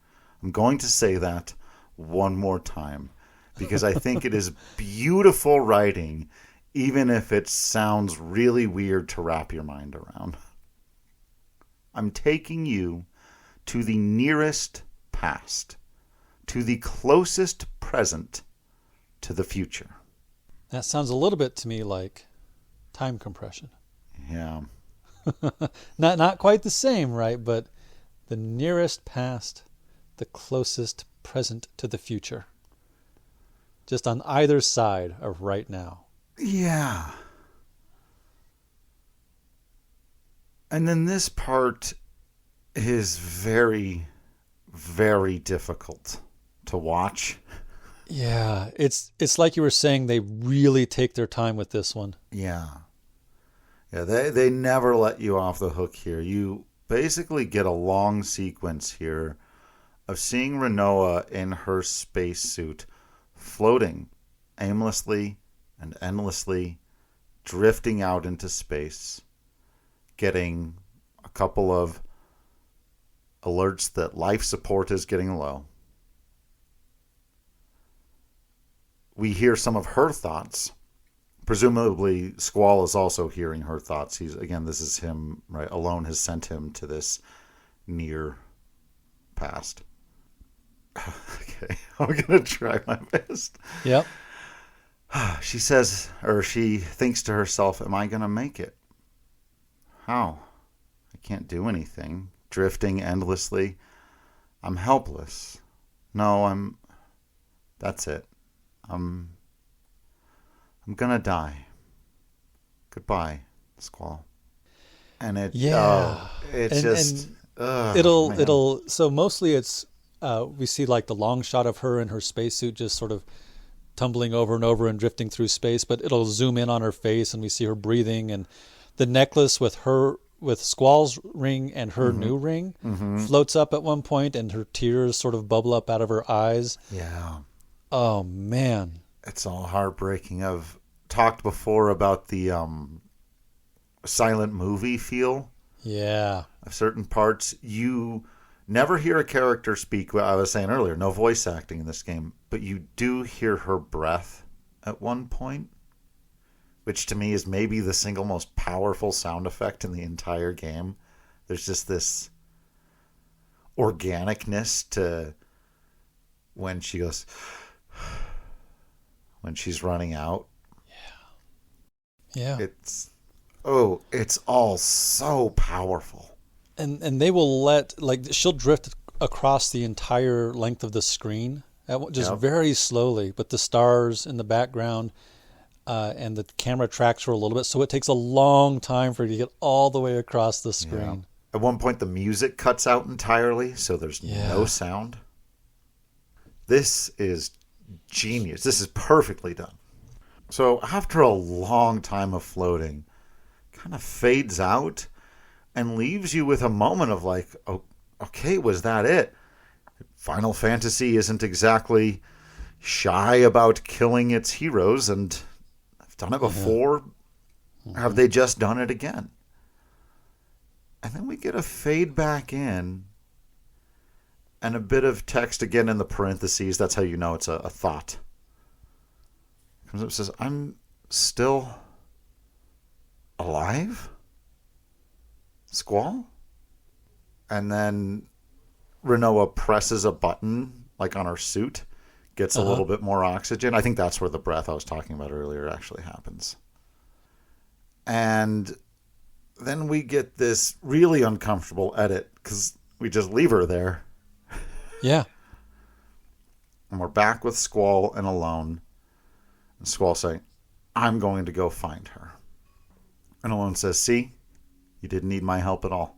I'm going to say that one more time because I think it is beautiful writing, even if it sounds really weird to wrap your mind around. "I'm taking you to the nearest past, to the closest present to the future." That sounds a little bit to me like time compression. Yeah. Not quite the same, right? But the nearest past, the closest present to the future. Just on either side of right now. Yeah. And then this part is very, very difficult to watch. Yeah, it's like you were saying, they really take their time with this one. Yeah. They never let you off the hook here. You basically get a long sequence here of seeing Rinoa in her spacesuit floating aimlessly and endlessly, drifting out into space, getting a couple of alerts that life support is getting low. We hear some of her thoughts. Presumably, Squall is also hearing her thoughts. This is him, right? Alone has sent him to this near past. Okay, I'm going to try my best. Yep. She says, or she thinks to herself, "Am I going to make it? How? I can't do anything. Drifting endlessly. I'm helpless. No, That's it. I'm gonna die. Goodbye, Squall. And it, it's just, it'll. So mostly it's we see like the long shot of her in her spacesuit just sort of tumbling over and over and drifting through space, but it'll zoom in on her face and we see her breathing, and the necklace with Squall's ring and her new ring floats up at one point, and her tears sort of bubble up out of her eyes. Yeah. Oh man. It's all heartbreaking. I've talked before about the silent movie feel. Yeah. Of certain parts. You never hear a character speak. What I was saying earlier, no voice acting in this game, but you do hear her breath at one point, which to me is maybe the single most powerful sound effect in the entire game. There's just this organicness to when she goes, when she's running out. Yeah. It's all so powerful. And they will she'll drift across the entire length of the screen, just very slowly, with the stars in the background, and the camera tracks her a little bit, so it takes a long time for her to get all the way across the screen. Yeah. At one point, the music cuts out entirely, so there's no sound. This is genius. This is perfectly done. So after a long time of floating, kind of fades out and leaves you with a moment of like, oh, okay, was that it? Final Fantasy isn't exactly shy about killing its heroes, and I've done it before. Have they just done it again? And then we get a fade back in and a bit of text again in the parentheses. That's how you know it's a thought. It comes up and says, I'm still alive? Squall? And then Rinoa presses a button, like on her suit, gets a little bit more oxygen. I think that's where the breath I was talking about earlier actually happens. And then we get this really uncomfortable edit because we just leave her there. Yeah. And we're back with Squall and alone. And Squall saying, I'm going to go find her. And Alone says, see, you didn't need my help at all.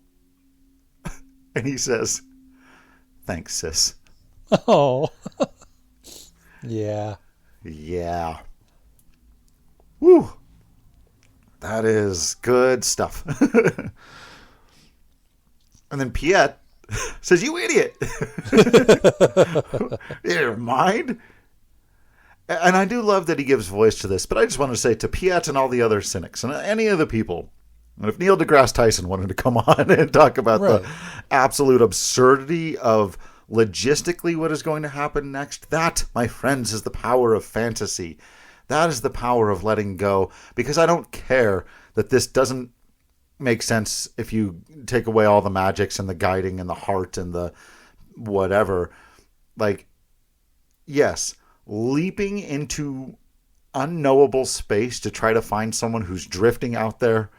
And he says, thanks, sis. Oh. Yeah. Yeah. Woo. That is good stuff. And then Piet says, you idiot. Your mind? And I do love that he gives voice to this, but I just want to say to Piet and all the other cynics and any of the people, and if Neil deGrasse Tyson wanted to come on and talk about the absolute absurdity of logistically what is going to happen next, that, my friends, is the power of fantasy. That is the power of letting go, because I don't care that this doesn't make sense if you take away all the magics and the guiding and the heart and the whatever. Like, yes, leaping into unknowable space to try to find someone who's drifting out there,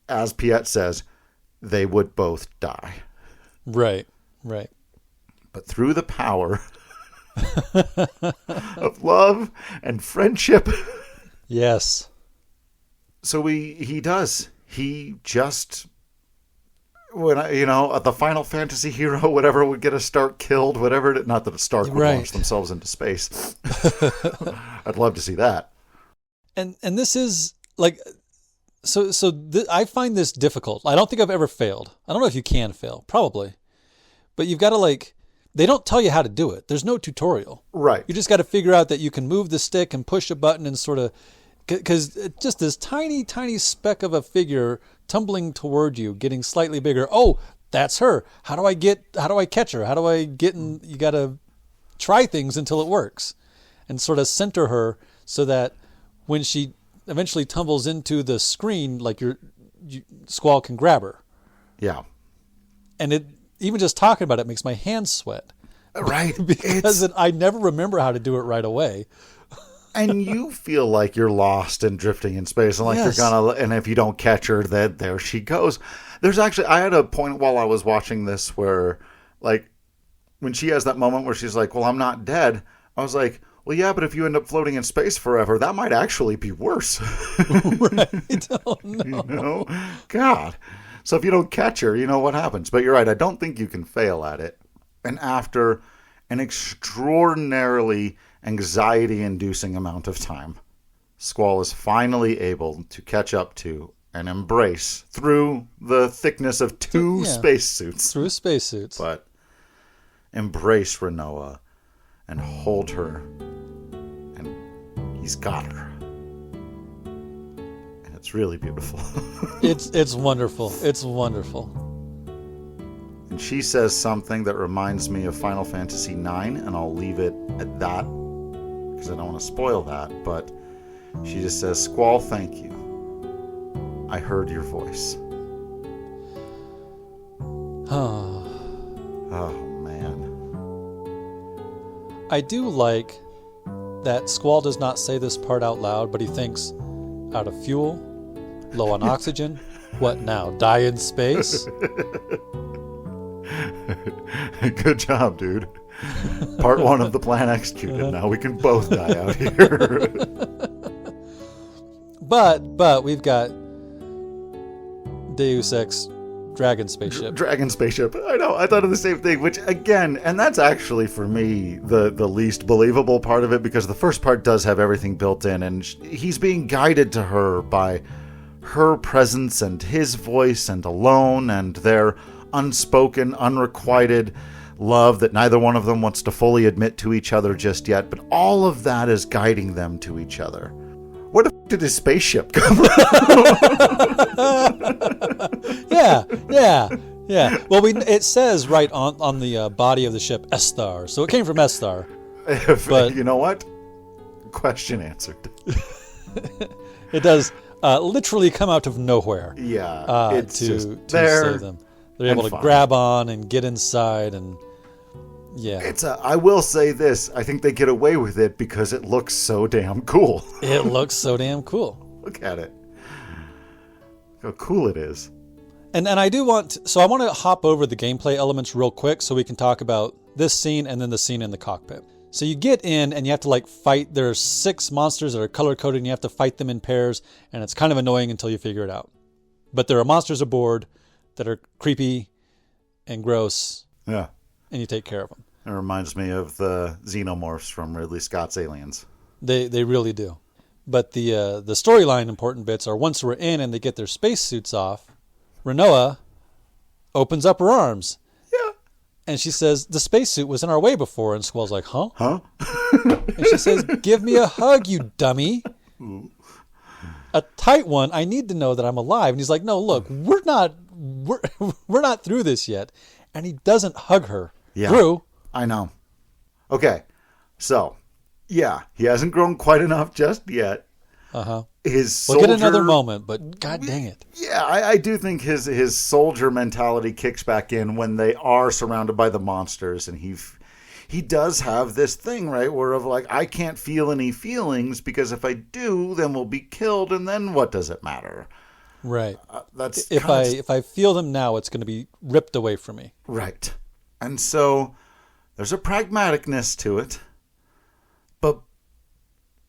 as Piet says, they would both die. Right. But through the power of love and friendship. Yes. So he does. He just, the Final Fantasy hero, whatever would get a Stark killed, whatever. Not that a Stark would launch themselves into space. I'd love to see that. And this is like, I find this difficult. I don't think I've ever failed. I don't know if you can fail, probably, but you've got to they don't tell you how to do it. There's no tutorial. Right. You just got to figure out that you can move the stick and push a button and sort of, because just this tiny, tiny speck of a figure tumbling toward you, getting slightly bigger. Oh, that's her. How do I catch her? How do I get in? You got to try things until it works and sort of center her so that when she eventually tumbles into the screen, like Squall can grab her. Yeah. And even just talking about it makes my hands sweat. Right. Because I never remember how to do it right away. And you feel like you're lost and drifting in space, and you're gonna. And if you don't catch her, then there she goes. There's actually, I had a point while I was watching this where, when she has that moment where she's like, well, I'm not dead, I was like, well, yeah, but if you end up floating in space forever, that might actually be worse. Right. Oh, no. You know? God. So if you don't catch her, you know what happens. But you're right, I don't think you can fail at it. And after an extraordinarily anxiety-inducing amount of time, Squall is finally able to catch up to and embrace through the thickness of two spacesuits. Through spacesuits. But embrace Rinoa and hold her. And he's got her. And it's really beautiful. It's wonderful. It's wonderful. And she says something that reminds me of Final Fantasy IX, and I'll leave it at that because I don't want to spoil that. But she just says, Squall, thank you. I heard your voice. Oh, man. I do like that Squall does not say this part out loud, but he thinks, out of fuel, low on oxygen, what now, die in space? Good job, dude. Part 1 of the plan executed. Now we can both die out here. But we've got Deus Ex Dragon Spaceship. Dragon Spaceship. I know. I thought of the same thing, which again, and that's actually for me the least believable part of it, because the first part does have everything built in, and he's being guided to her by her presence and his voice and alone and their unspoken, unrequited love that neither one of them wants to fully admit to each other just yet, but all of that is guiding them to each other. Where the f*** did his spaceship come from? Yeah. Well, it says right on the body of the ship, Esthar. So it came from Esthar. But you know what? Question answered. It does literally come out of nowhere. Yeah, it's to there save them. They're able to grab on and get inside, and yeah. I will say this: I think they get away with it because it looks so damn cool. It looks so damn cool. Look at it. How cool it is. And I do want to hop over the gameplay elements real quick so we can talk about this scene and then the scene in the cockpit. So you get in and you have to fight. There's 6 monsters that are color coded and you have to fight them in pairs, and it's kind of annoying until you figure it out. But there are monsters aboard that are creepy and gross. Yeah. And you take care of them. It reminds me of the xenomorphs from Ridley Scott's Aliens. They really do. But the storyline important bits are once we're in and they get their spacesuits off, Rinoa opens up her arms. Yeah. And she says, the spacesuit was in our way before. And Squall's like, huh? Huh? And she says, give me a hug, you dummy. Ooh. A tight one. I need to know that I'm alive. And he's like, no, look, we're not through this yet. And he doesn't hug her through. I know. Okay. So, yeah, he hasn't grown quite enough just yet. Uh-huh. His soldier... We'll get another moment, but god dang it. Yeah, I do think his soldier mentality kicks back in when they are surrounded by the monsters, and he does have this thing, right, where of I can't feel any feelings because if I do, then we'll be killed, and then what does it matter? Right. That's if I feel them now, it's going to be ripped away from me. Right. And so there's a pragmaticness to it. But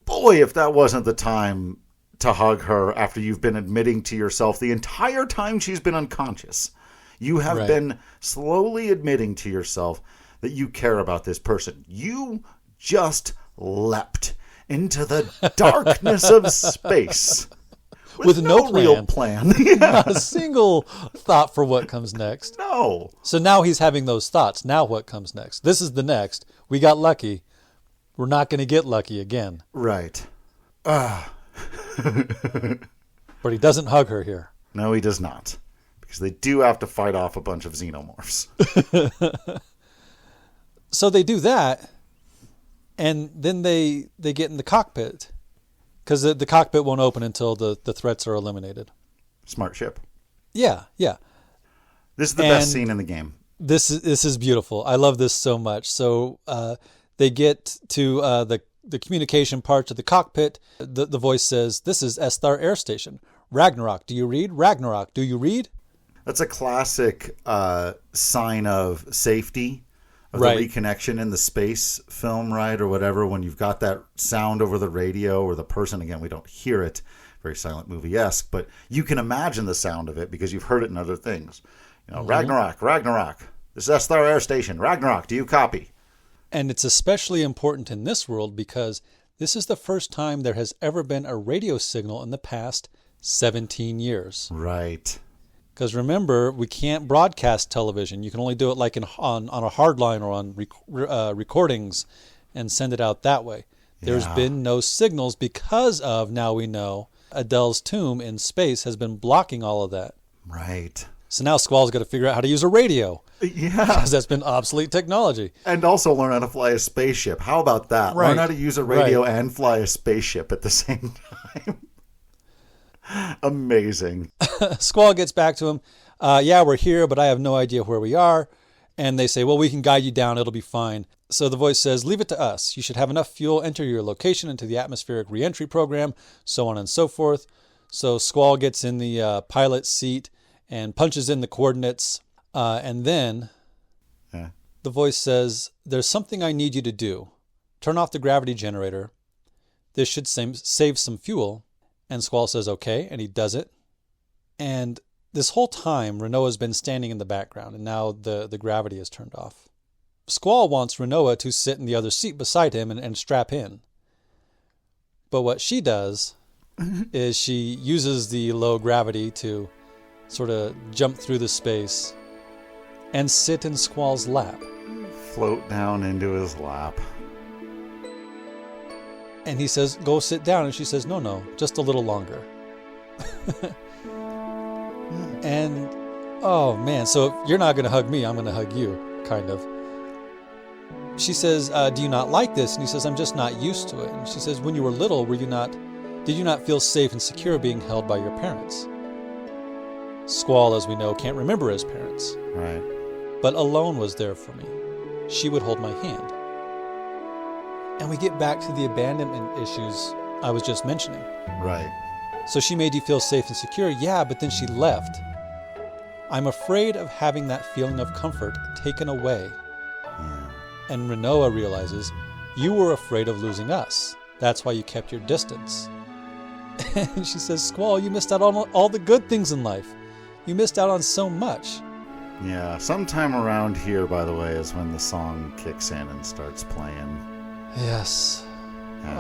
boy, if that wasn't the time to hug her after you've been admitting to yourself the entire time she's been unconscious. You have been slowly admitting to yourself that you care about this person. You just leapt into the darkness of space. With no real plan. Not a single thought for what comes next. No. So now he's having those thoughts. Now what comes next? This is the next. We got lucky. We're not going to get lucky again. Right. But he doesn't hug her here. No, he does not. Because they do have to fight off a bunch of xenomorphs. So they do that. And then they get in the cockpit. Because the cockpit won't open until the threats are eliminated. Smart ship. Yeah. This is the best scene in the game. This is beautiful. I love this so much. So they get to the communication part of the cockpit. The voice says, "This is Esthar Air Station. Ragnarok, do you read? Ragnarok, do you read?" That's a classic sign of safety, of the reconnection in the space film, right, or whatever, when you've got that sound over the radio or the person, again, we don't hear it, very silent movie-esque, but you can imagine the sound of it because you've heard it in other things. Ragnarok, this is Star Air Station, Ragnarok, do you copy? And it's especially important in this world because this is the first time there has ever been a radio signal in the past 17 years. Right. Because remember, we can't broadcast television. You can only do it like on a hard line or on recordings and send it out that way. There's been no signals because of, now we know, Adele's tomb in space has been blocking all of that. Right. So now Squall's got to figure out how to use a radio. Yeah. Because that's been obsolete technology. And also learn how to fly a spaceship. How about that? Right. Learn how to use a radio and fly a spaceship at the same time. Amazing. Squall gets back to him. We're here, but I have no idea where we are. And they say, well, we can guide you down. It'll be fine. So the voice says, leave it to us. You should have enough fuel, enter your location into the atmospheric reentry program, so on and so forth. So Squall gets in the pilot seat and punches in the coordinates. And then the voice says, there's something I need you to do. Turn off the gravity generator. This should save some fuel. And Squall says, okay, and he does it. And this whole time, Renoa's been standing in the background, and now the gravity is turned off. Squall wants Renoa to sit in the other seat beside him and strap in. But what she does is she uses the low gravity to sort of jump through the space and sit in Squall's lap. Float down into his lap. And he says, go sit down. And she says, no, just a little longer. And, oh man, so if you're not going to hug me, I'm going to hug you, kind of. She says, do you not like this? And he says, I'm just not used to it. And she says, when you were little, did you not feel safe and secure being held by your parents? Squall, as we know, can't remember his parents. Right. But Alone was there for me. She would hold my hand. And we get back to the abandonment issues I was just mentioning. Right. So she made you feel safe and secure, but then she left. I'm afraid of having that feeling of comfort taken away. Yeah. And Renoa realizes, you were afraid of losing us. That's why you kept your distance. And she says, Squall, you missed out on all the good things in life. You missed out on so much. Yeah, sometime around here, by the way, is when the song kicks in and starts playing. Yes. And,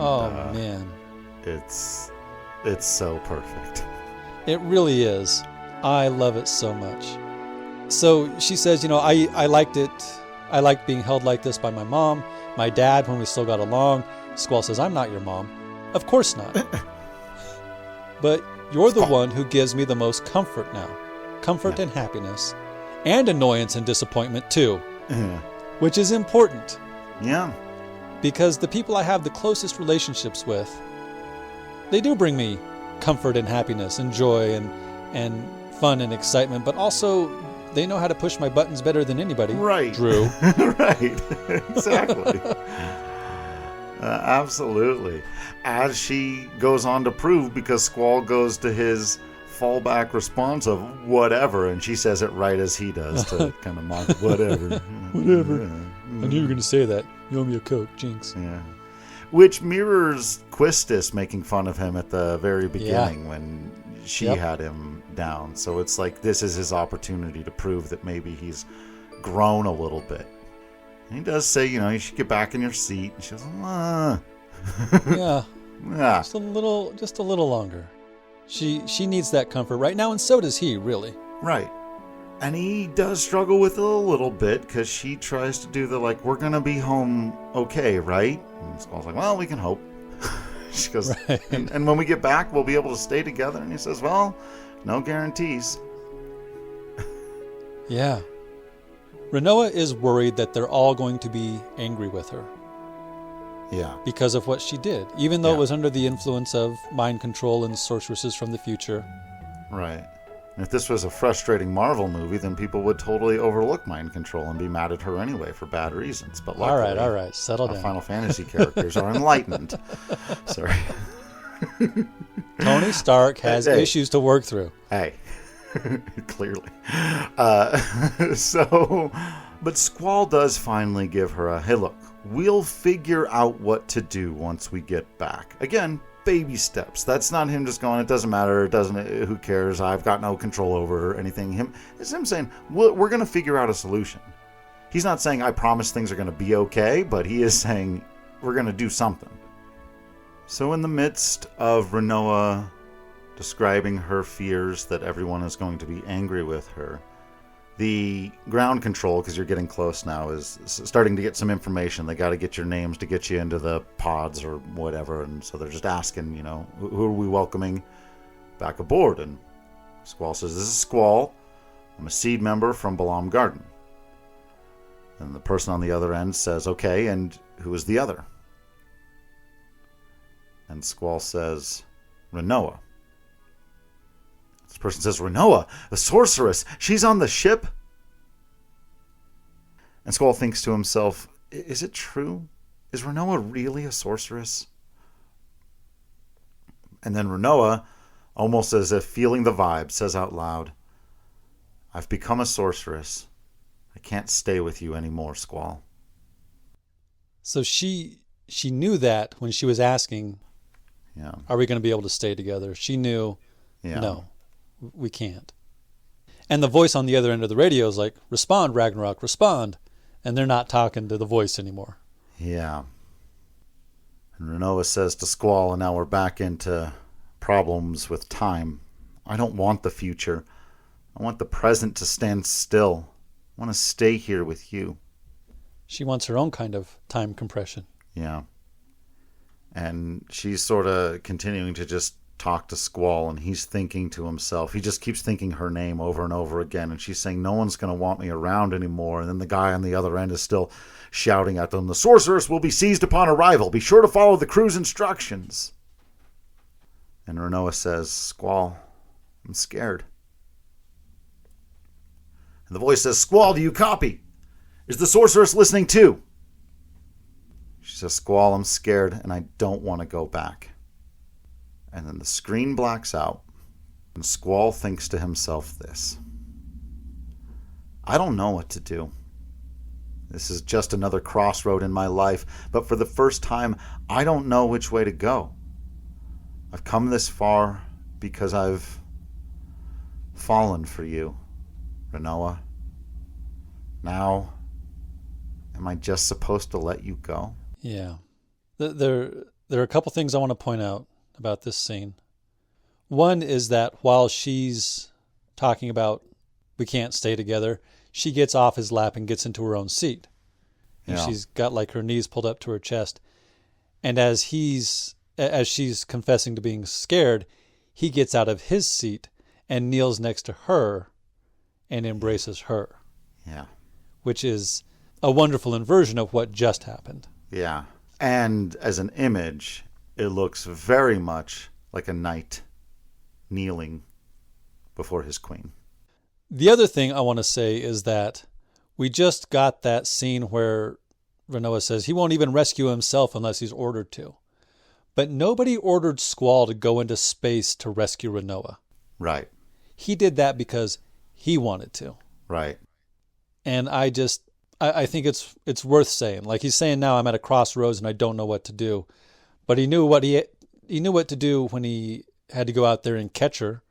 man. It's so perfect. It really is. I love it so much. So she says, I liked it. I liked being held like this by my mom, my dad, when we still got along. Squall says, I'm not your mom. Of course not. But you're the one who gives me the most comfort now. Comfort and happiness. And annoyance and disappointment, too. Which is important. Yeah. Because the people I have the closest relationships with, they do bring me comfort and happiness and joy and fun and excitement, but also they know how to push my buttons better than anybody. Right. Drew. Right. Exactly. Absolutely. As she goes on to prove, because Squall goes to his fallback response of whatever, and she says it right as he does to kind of mock whatever. Whatever. I knew you were going to say that. You owe me a Coke, Jinx. Yeah. Which mirrors Quistis making fun of him at the very beginning when she had him down. So it's like this is his opportunity to prove that maybe he's grown a little bit. And he does say, you should get back in your seat. And she goes, yeah. Just a little longer. She needs that comfort right now, and so does he, really. Right. And he does struggle with it a little bit because she tries to do the, we're going to be home okay, right? And Squall's like, well, we can hope. She goes, right. and when we get back, we'll be able to stay together. And he says, well, no guarantees. Yeah. Renoa is worried that they're all going to be angry with her. Yeah. Because of what she did, even though it was under the influence of mind control and sorceresses from the future. Right. And if this was a frustrating Marvel movie, then people would totally overlook mind control and be mad at her anyway for bad reasons. But luckily, all right, settle down. Final Fantasy characters are enlightened. Sorry. Tony Stark has issues to work through. Hey. Clearly. So But Squall does finally give her a, hey, look, we'll figure out what to do once we get back. Again, baby steps. That's not him just going, it doesn't matter, who cares, I've got no control over anything. It's him saying, we're going to figure out a solution. He's not saying, I promise things are going to be okay, but he is saying, we're going to do something. So in the midst of Rinoa describing her fears that everyone is going to be angry with her, the ground control, because you're getting close now, is starting to get some information. They got to get your names to get you into the pods or whatever, and so they're just asking, who are we welcoming back aboard? And Squall says, this is Squall. I'm a seed member from Balam Garden. And the person on the other end says, okay, and who is the other? And Squall says, Rinoa. This person says, Rinoa, the sorceress, she's on the ship? And Squall thinks to himself, is it true? Is Rinoa really a sorceress? And then Rinoa, almost as if feeling the vibe, says out loud, I've become a sorceress. I can't stay with you anymore, Squall. So she knew that when she was asking, are we going to be able to stay together? She knew, no, we can't. And the voice on the other end of the radio is like, respond, Ragnarok, respond. And they're not talking to the voice anymore. Yeah. And Rinoa says to Squall, and now we're back into problems with time. I don't want the future. I want the present to stand still. I want to stay here with you. She wants her own kind of time compression. Yeah. And she's sort of continuing to just talk to Squall, and he's thinking to himself. He just keeps thinking her name over and over again, and she's saying, no one's going to want me around anymore. And then the guy on the other end is still shouting at them, the sorceress will be seized upon arrival. Be sure to follow the crew's instructions. And Rinoa says, Squall, I'm scared. And the voice says, Squall, do you copy? Is the sorceress listening too? She says, Squall, I'm scared, and I don't want to go back. And then the screen blacks out, and Squall thinks to himself this. I don't know what to do. This is just another crossroad in my life, but for the first time, I don't know which way to go. I've come this far because I've fallen for you, Rinoa. Now, am I just supposed to let you go? Yeah. There are a couple things I want to point out about this scene. One is that while she's talking about we can't stay together, she gets off his lap and gets into her own seat. And she's got like her knees pulled up to her chest. And as she's confessing to being scared, he gets out of his seat and kneels next to her and embraces her. Yeah. Which is a wonderful inversion of what just happened. Yeah. And as an image, it looks very much like a knight kneeling before his queen. The other thing I want to say is that we just got that scene where Rinoa says he won't even rescue himself unless he's ordered to. But nobody ordered Squall to go into space to rescue Rinoa. Right. He did that because he wanted to. Right. And I think it's worth saying. Like he's saying now, I'm at a crossroads and I don't know what to do. But he knew what to do when he had to go out there and catch her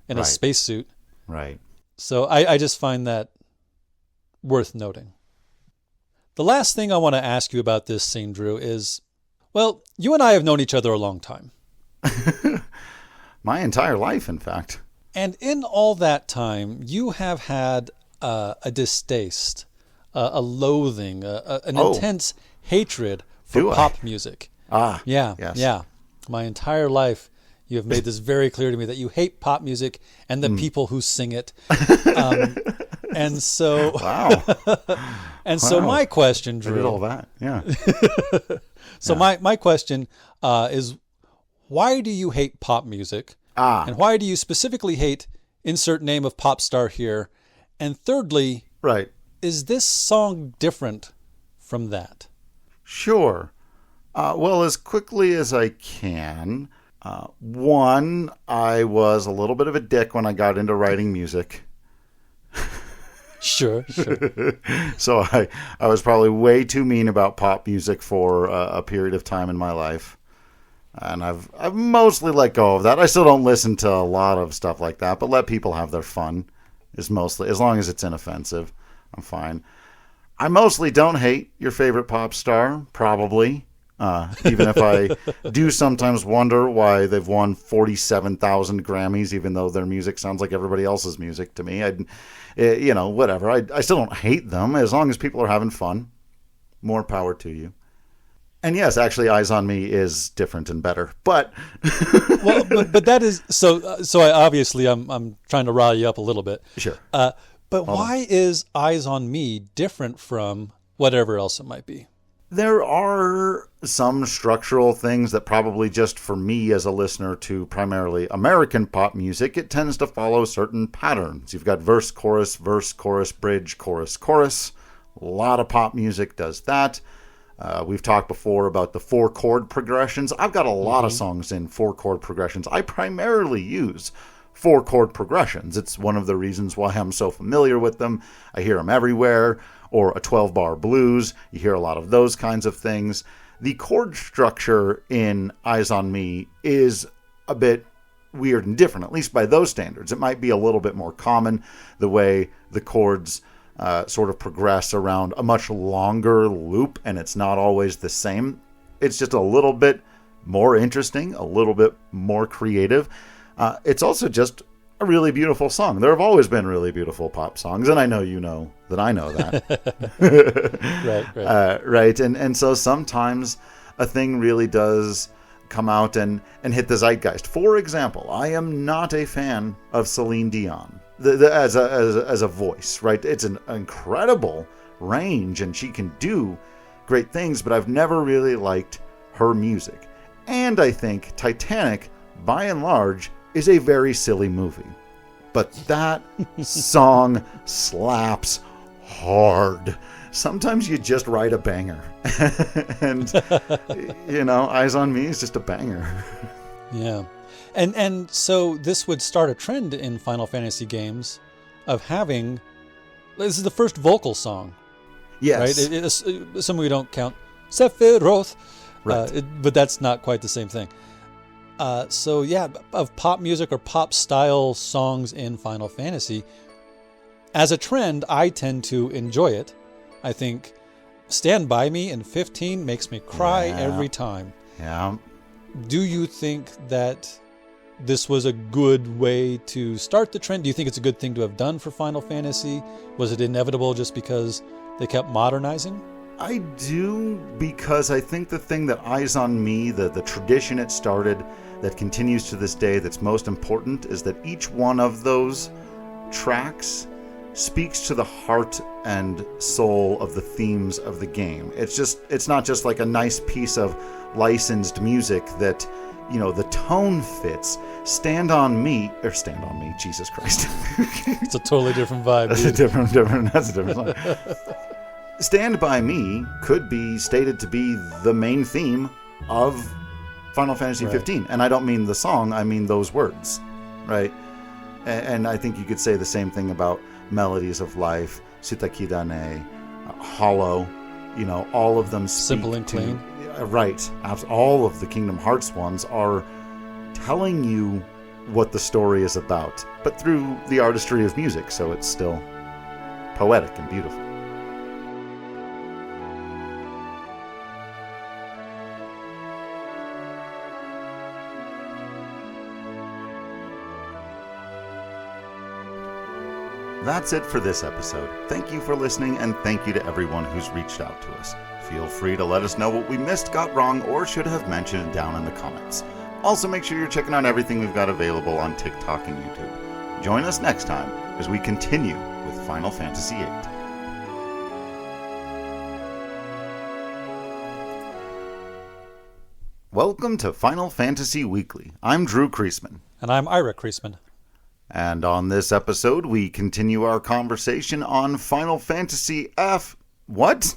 in a spacesuit. Right. So I just find that worth noting. The last thing I want to ask you about this scene, Drew, is, well, you and I have known each other a long time. My entire life, in fact. And in all that time, you have had a distaste, a loathing, an intense hatred for pop music. Yeah, yes. Yeah. My entire life, you have made this very clear to me that you hate pop music and the people who sing it. And so, wow. So my question, Drew, I did all that, yeah. So my question is, why do you hate pop music? And why do you specifically hate insert name of pop star here? And thirdly, is this song different from that? Sure. Well, as quickly as I can. One, I was a little bit of a dick when I got into writing music. Sure. So I was probably way too mean about pop music for a period of time in my life. And I've mostly let go of that. I still don't listen to a lot of stuff like that, but let people have their fun is mostly, as long as it's inoffensive, I'm fine. I mostly don't hate your favorite pop star, probably. Even if I do sometimes wonder why they've won 47,000 Grammys, even though their music sounds like everybody else's music to me. Whatever. I still don't hate them as long as people are having fun. More power to you. And yes, actually, Eyes on Me is different and better, but but that is so. I'm trying to rile you up a little bit. Sure. But why is Eyes on Me different from whatever else it might be? There are some structural things that probably just for me as a listener to primarily American pop music, it tends to follow certain patterns. You've got verse, chorus, bridge, chorus, chorus. A lot of pop music does that. We've talked before about the 4-chord progressions. I've got a lot of songs in 4-chord progressions. I primarily use 4-chord progressions. It's one of the reasons why I'm so familiar with them. I hear them everywhere. Or a 12-bar blues. You hear a lot of those kinds of things. The chord structure in Eyes on Me is a bit weird and different, at least by those standards. It might be a little bit more common, the way the chords sort of progress around a much longer loop, and it's not always the same. It's just a little bit more interesting, a little bit more creative. It's also just a really beautiful song. There have always been really beautiful pop songs, and I know you know that I know that. Right. Right. And so sometimes a thing really does come out and hit the zeitgeist. For example, I am not a fan of Celine Dion as a voice, right? It's an incredible range, and she can do great things, but I've never really liked her music. And I think Titanic, by and large, is a very silly movie. But that song slaps hard. Sometimes you just write a banger. And, Eyes on Me is just a banger. Yeah. And so this would start a trend in Final Fantasy games of having... This is the first vocal song. Yes. Right? Some we don't count Sephiroth. Right. But that's not quite the same thing. Of pop music or pop style songs in Final Fantasy, as a trend, I tend to enjoy it. I think Stand By Me in 15 makes me cry every time. Yeah. Do you think that this was a good way to start the trend? Do you think it's a good thing to have done for Final Fantasy? Was it inevitable just because they kept modernizing? I do, because I think the thing that Eyes on Me, the tradition it started, that continues to this day, that's most important, is that each one of those tracks speaks to the heart and soul of the themes of the game. It's not just like a nice piece of licensed music that, the tone fits. Stand on Me, Jesus Christ. It's a totally different vibe. That's a different song. Stand By Me could be stated to be the main theme of Final Fantasy 15. And I don't mean the song, I mean those words, right? And I think you could say the same thing about Melodies of Life, Sutakidane, Hollow, all of them speak Simple and Clean. Right. All of the Kingdom Hearts ones are telling you what the story is about, but through the artistry of music, so it's still poetic and beautiful. That's it for this episode. Thank you for listening, and thank you to everyone who's reached out to us. Feel free to let us know what we missed, got wrong, or should have mentioned down in the comments. Also, make sure you're checking out everything we've got available on TikTok and YouTube. Join us next time as we continue with Final Fantasy VIII. Welcome to Final Fantasy Weekly. I'm Drew Kreisman. And I'm Ira Kreisman. And on this episode, we continue our conversation on Final Fantasy F... What?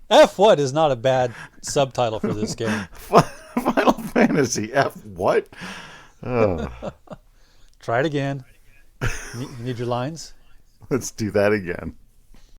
F what is not a bad subtitle for this game. Final Fantasy F what? Try it again. You need your lines? Let's do that again.